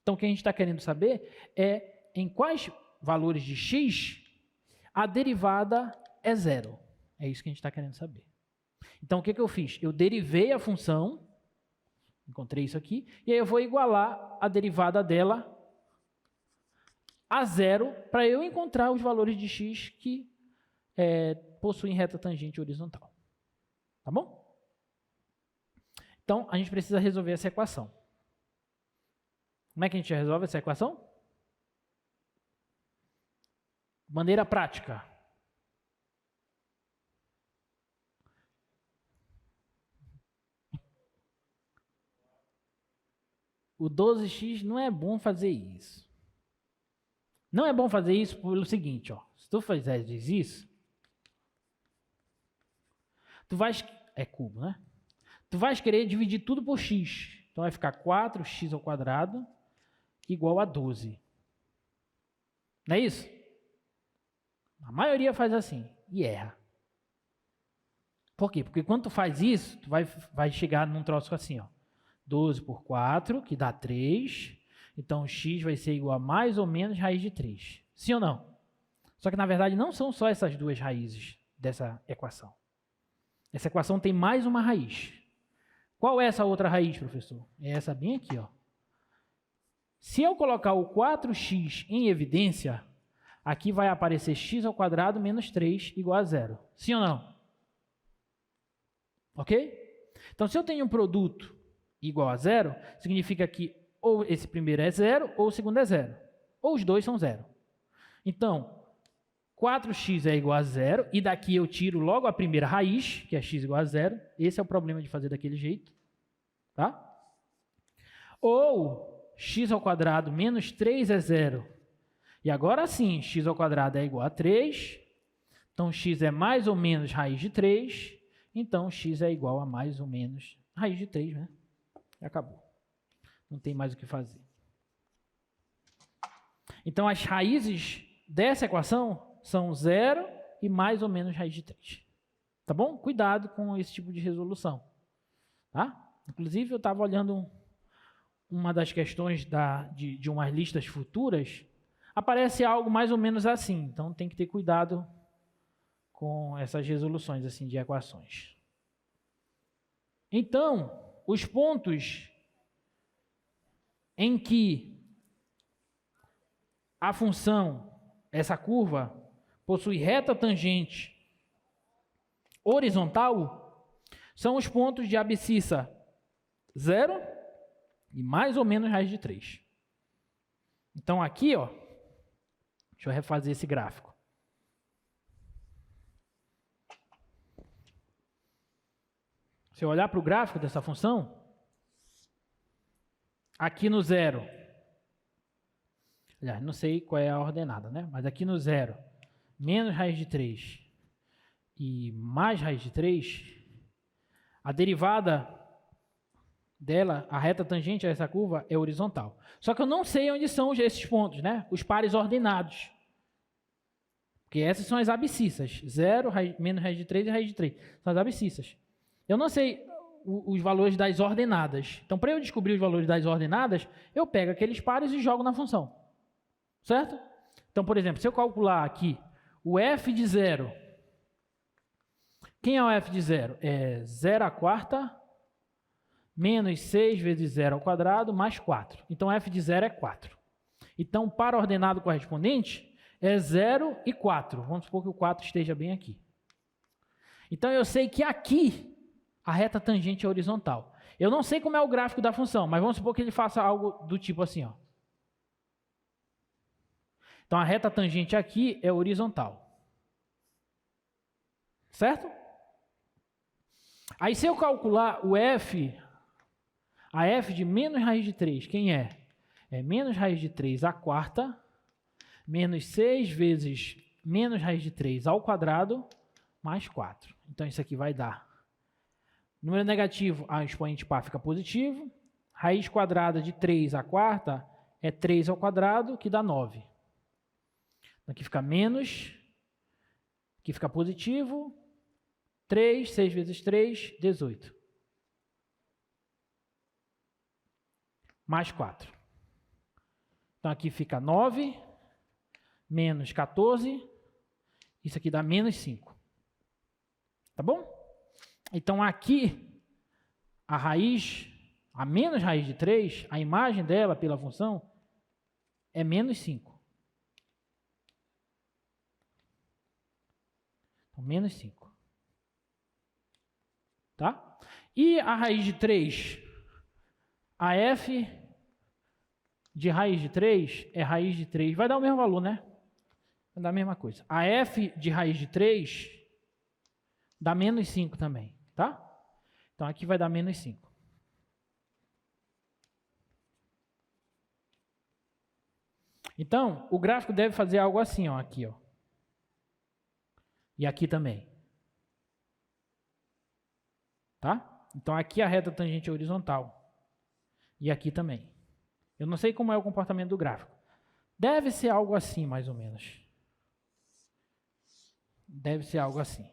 Speaker 1: Então, o que a gente está querendo saber é em quais valores de x a derivada é zero. É isso que a gente está querendo saber. Então, o que eu fiz? Eu derivei a função, encontrei isso aqui, e aí eu vou igualar a derivada dela a zero para eu encontrar os valores de x que possuem reta tangente horizontal. Tá bom? Então, a gente precisa resolver essa equação. Como é que a gente resolve essa equação? Maneira prática. O 12x não é bom fazer isso. Não é bom fazer isso pelo seguinte, ó. Se tu fizeres isso, tu vais... É cubo, né? Tu vais querer dividir tudo por x. Então, vai ficar 4x ao quadrado igual a 12. Não é isso? A maioria faz assim e erra. Por quê? Porque quando tu faz isso, tu vai chegar num troço assim, ó. 12 por 4, que dá 3. Então, x vai ser igual a mais ou menos raiz de 3. Sim ou não? Só que, na verdade, não são só essas duas raízes dessa equação. Essa equação tem mais uma raiz. Qual é essa outra raiz, professor? É essa bem aqui, ó. Se eu colocar o 4x em evidência, aqui vai aparecer x ao quadrado menos 3 igual a zero. Sim ou não? Ok? Então, se eu tenho um produto igual a zero, significa que ou esse primeiro é zero ou o segundo é zero. Ou os dois são zero. Então, 4x é igual a zero, e daqui eu tiro logo a primeira raiz, que é x igual a zero. Esse é o problema de fazer daquele jeito. Tá? Ou x ao quadrado menos 3 é zero. E agora sim, x ao quadrado é igual a 3. Então, x é mais ou menos raiz de 3. Então, x é igual a mais ou menos raiz de 3, né? E acabou. Não tem mais o que fazer. Então, as raízes dessa equação são 0 e mais ou menos raiz de 3. Tá bom? Cuidado com esse tipo de resolução. Tá? Inclusive, eu estava olhando uma das questões de umas listas futuras, aparece algo mais ou menos assim. Então, tem que ter cuidado com essas resoluções assim, de equações. Então, os pontos em que a função, essa curva, possui reta tangente horizontal, são os pontos de abscissa 0 e mais ou menos raiz de 3. Então, aqui, ó, deixa eu refazer esse gráfico. Se eu olhar para o gráfico dessa função, aqui no 0, aliás, não sei qual é a ordenada, né? Mas aqui no 0 menos raiz de 3 e mais raiz de 3, a derivada dela, a reta tangente a essa curva, é horizontal. Só que eu não sei onde são esses pontos, né? Os pares ordenados. Porque essas são as abscissas. 0, menos raiz de 3 e raiz de 3. São as abscissas. Eu não sei os valores das ordenadas. Então, para eu descobrir os valores das ordenadas, eu pego aqueles pares e jogo na função. Certo? Então, por exemplo, se eu calcular aqui o f de 0, quem é o f de 0? É 0 à quarta menos 6 vezes 0 ao quadrado mais 4. Então, f de 0 é 4. Então, para o ordenado correspondente, é 0 e 4. Vamos supor que o 4 esteja bem aqui. Então, eu sei que aqui a reta tangente é horizontal. Eu não sei como é o gráfico da função, mas vamos supor que ele faça algo do tipo assim, ó. Então, a reta tangente aqui é horizontal. Certo? Aí, se eu calcular o f, a f de menos raiz de 3, quem é? É menos raiz de 3 à quarta, menos 6 vezes menos raiz de 3 ao quadrado, mais 4. Então, isso aqui vai dar. Número negativo, a expoente par fica positivo. Raiz quadrada de 3 à quarta é 3 ao quadrado, que dá 9. Aqui fica menos, aqui fica positivo. 3, 6 vezes 3, 18. Mais 4. Então, aqui fica 9, menos 14. Isso aqui dá menos 5. Tá bom? Então, aqui, a raiz, a menos raiz de 3, a imagem dela pela função é menos 5. Então, menos 5. Tá? E a raiz de 3, a f de raiz de 3 é raiz de 3, vai dar o mesmo valor, né? Vai dar a mesma coisa. A f de raiz de 3 dá menos 5 também, tá? Então, aqui vai dar menos 5. Então, o gráfico deve fazer algo assim, ó, aqui, ó. E aqui também. Tá? Então, aqui a reta tangente é horizontal. E aqui também. Eu não sei como é o comportamento do gráfico. Deve ser algo assim, mais ou menos. Deve ser algo assim.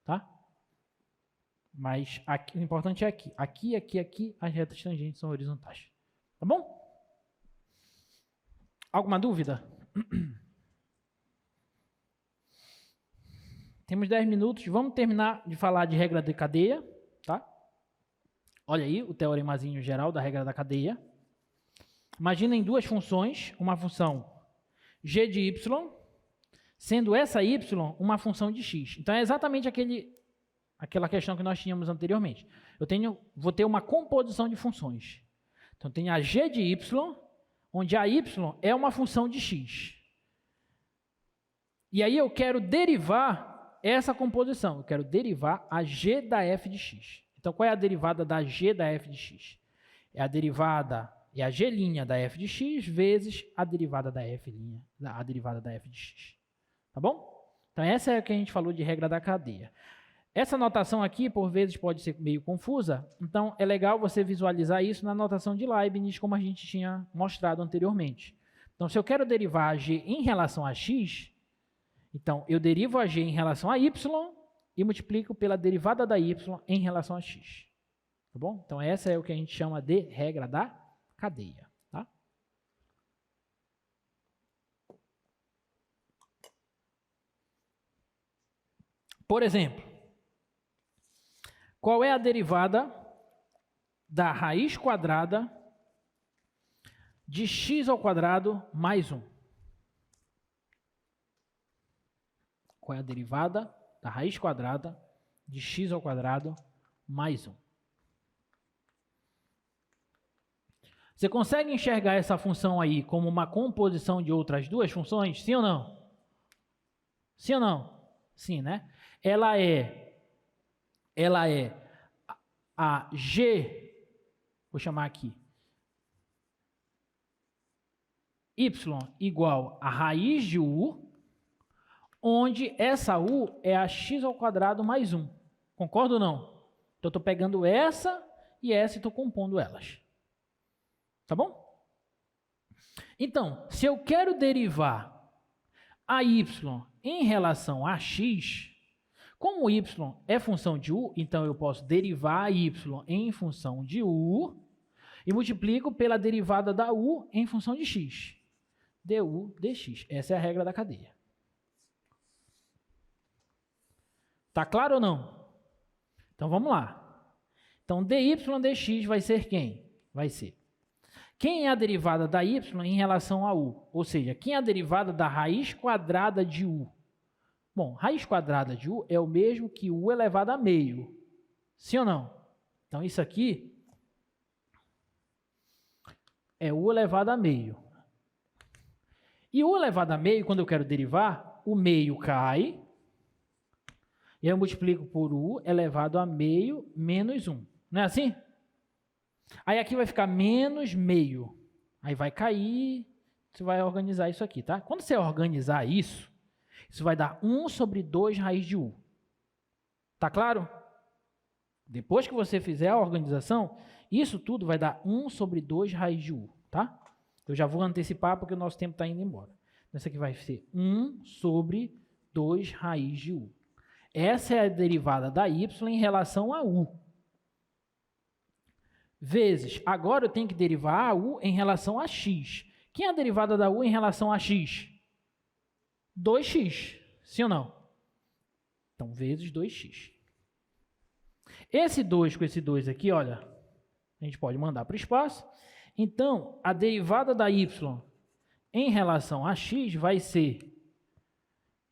Speaker 1: Tá? Mas aqui, o importante é aqui. Aqui, as retas tangentes são horizontais. Tá bom? Alguma dúvida? Temos 10 minutos. Vamos terminar de falar de regra de cadeia. Tá? Olha aí o teoremazinho geral da regra da cadeia. Imaginem duas funções, uma função g de y, sendo essa y uma função de x. Então, é exatamente aquela questão que nós tínhamos anteriormente. Vou ter uma composição de funções. Então, tem a g de y, onde a y é uma função de x. E aí eu quero derivar essa composição. Eu quero derivar a g da f de x. Então, qual é a derivada da g da f de x? É a g' da f de x vezes a derivada da f' de x. Tá bom? Então, essa é a que a gente falou de regra da cadeia. Essa notação aqui, por vezes, pode ser meio confusa. Então, é legal você visualizar isso na notação de Leibniz, como a gente tinha mostrado anteriormente. Então, se eu quero derivar a g em relação a x, então, eu derivo a g em relação a y e multiplico pela derivada da y em relação a x. Tá bom? Então, essa é o que a gente chama de regra da cadeia. Tá? Por exemplo, qual é a derivada da raiz quadrada de x ao quadrado mais 1? Qual é a derivada da raiz quadrada de x ao quadrado mais 1? Você consegue enxergar essa função aí como uma composição de outras duas funções? Sim ou não? Sim ou não? Sim, né? Ela é a g, vou chamar aqui, y igual a raiz de u, onde essa u é a x ao quadrado mais 1. Concorda ou não? Então, eu estou pegando essa e essa e estou compondo elas. Tá bom? Então, se eu quero derivar a y em relação a x, como y é função de u, então eu posso derivar a y em função de u e multiplico pela derivada da u em função de x. du dx. Essa é a regra da cadeia. Tá claro ou não? Então, vamos lá. Então, dy dx vai ser quem? Vai ser quem é a derivada da y em relação a u? Ou seja, quem é a derivada da raiz quadrada de u? Bom, raiz quadrada de u é o mesmo que u elevado a meio. Sim ou não? Então, isso aqui é u elevado a meio. E u elevado a meio, quando eu quero derivar, o meio cai. E aí eu multiplico por u elevado a meio menos 1. Não é assim? Aí aqui vai ficar menos meio. Aí vai cair, você vai organizar isso aqui, tá? Quando você organizar isso, isso vai dar 1 sobre 2 raiz de u. Tá claro? Depois que você fizer a organização, isso tudo vai dar 1 sobre 2 raiz de u, tá? Eu já vou antecipar porque o nosso tempo está indo embora. Essa aqui vai ser 1 sobre 2 raiz de u. Essa é a derivada da y em relação a u. Vezes, agora eu tenho que derivar a u em relação a x. Quem é a derivada da u em relação a x? 2x, sim ou não? Então, vezes 2x. Esse 2 com esse 2 aqui, olha, a gente pode mandar para o espaço. Então, a derivada da y em relação a x vai ser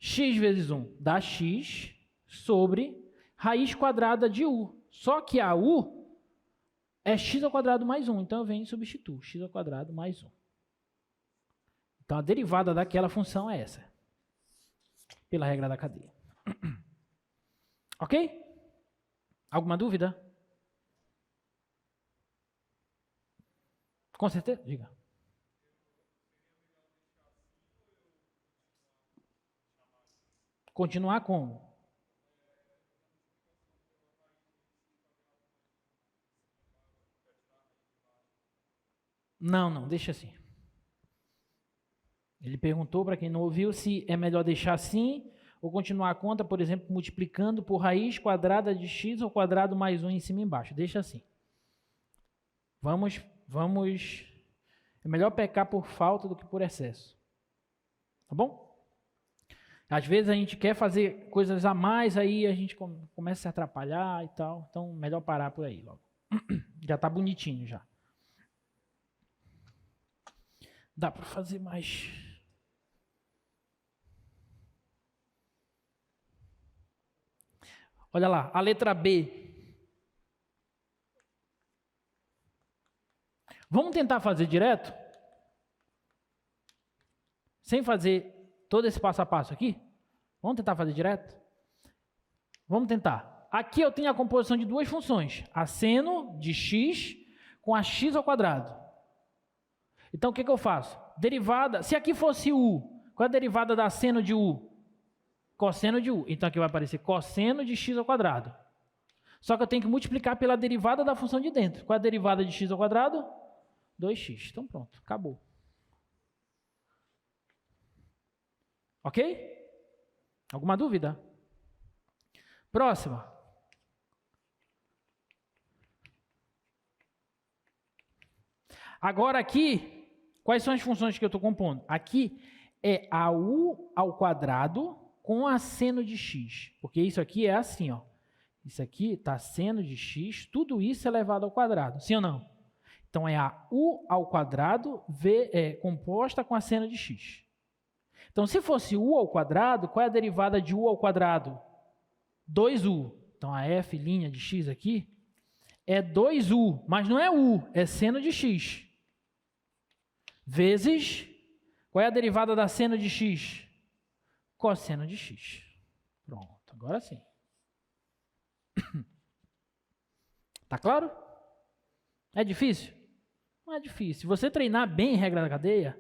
Speaker 1: x vezes 1 dá x sobre raiz quadrada de u. Só que a u é x ao quadrado mais 1. Então, eu venho e substituo x ao quadrado mais 1. Então, a derivada daquela função é essa. Pela regra da cadeia. Ok? Alguma dúvida? Com certeza? Diga. Continuar como? Não, deixa assim. Ele perguntou, para quem não ouviu, se é melhor deixar assim ou continuar a conta, por exemplo, multiplicando por raiz quadrada de x ao quadrado mais 1 em cima e embaixo. Deixa assim. Vamos. É melhor pecar por falta do que por excesso. Tá bom? Às vezes a gente quer fazer coisas a mais, aí a gente começa a se atrapalhar e tal. Então, melhor parar por aí logo. Já está bonitinho já. Dá para fazer mais. Olha lá, a letra B. Vamos tentar fazer direto? Sem fazer todo esse passo a passo aqui? Vamos tentar fazer direto? Vamos tentar. Aqui eu tenho a composição de duas funções. A seno de x com a x ao quadrado. Então, o que eu faço? Derivada, se aqui fosse u, qual é a derivada da seno de u? Cosseno de u. Então, aqui vai aparecer cosseno de x ao quadrado. Só que eu tenho que multiplicar pela derivada da função de dentro. Qual é a derivada de x ao quadrado? 2x. Então, pronto. Acabou. Ok? Alguma dúvida? Próxima. Agora aqui, quais são as funções que eu estou compondo? Aqui é a u ao quadrado com a seno de x. Porque isso aqui é assim, ó. Isso aqui está seno de x, tudo isso elevado ao quadrado. Sim ou não? Então, é a u ao quadrado composta com a seno de x. Então, se fosse u ao quadrado, qual é a derivada de u ao quadrado? 2u. Então, a f' de x aqui é 2u, mas não é u, é seno de x. Vezes, qual é a derivada da seno de x? Cosseno de x. Pronto, agora sim. Tá claro? É difícil? Não é difícil. Se você treinar bem a regra da cadeia,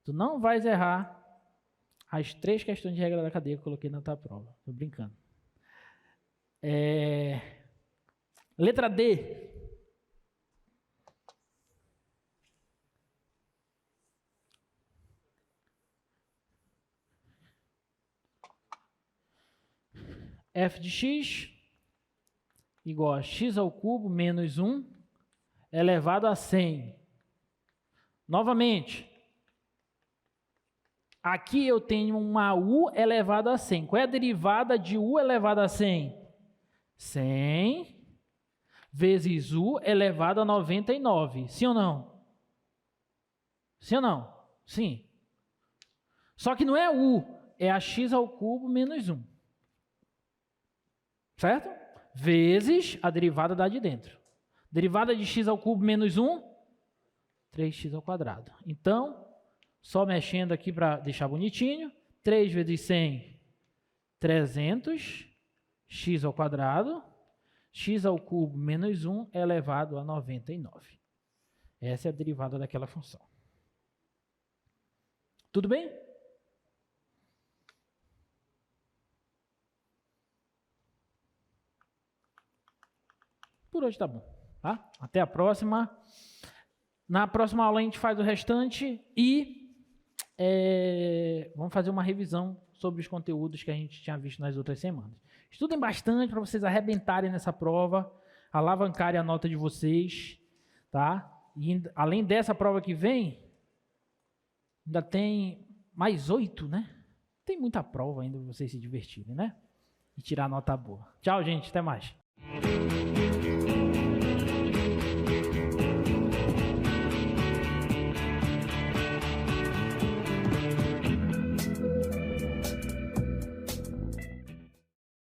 Speaker 1: tu não vais errar as 3 questões de regra da cadeia que eu coloquei na tua prova. Tô brincando. Letra D. F de x igual a x ao cubo menos 1 elevado a 100. Novamente, aqui eu tenho uma u elevado a 100. Qual é a derivada de u elevado a 100? 100 vezes u elevado a 99. Sim ou não? Sim ou não? Sim. Só que não é u, é a x ao cubo menos 1. Certo? Vezes a derivada da de dentro. Derivada de x ao cubo menos 1, 3x ao quadrado. Então, só mexendo aqui para deixar bonitinho, 3 vezes 100, 300, x ao quadrado, x ao cubo menos 1 é elevado a 99. Essa é a derivada daquela função. Tudo bem? Por hoje tá bom, tá? Até a próxima. Na próxima aula a gente faz o restante e vamos fazer uma revisão sobre os conteúdos que a gente tinha visto nas outras semanas. Estudem bastante para vocês arrebentarem nessa prova, alavancarem a nota de vocês, tá? E além dessa prova que vem, ainda tem mais 8, né? Tem muita prova ainda para vocês se divertirem, né? E tirar nota boa. Tchau, gente. Até mais.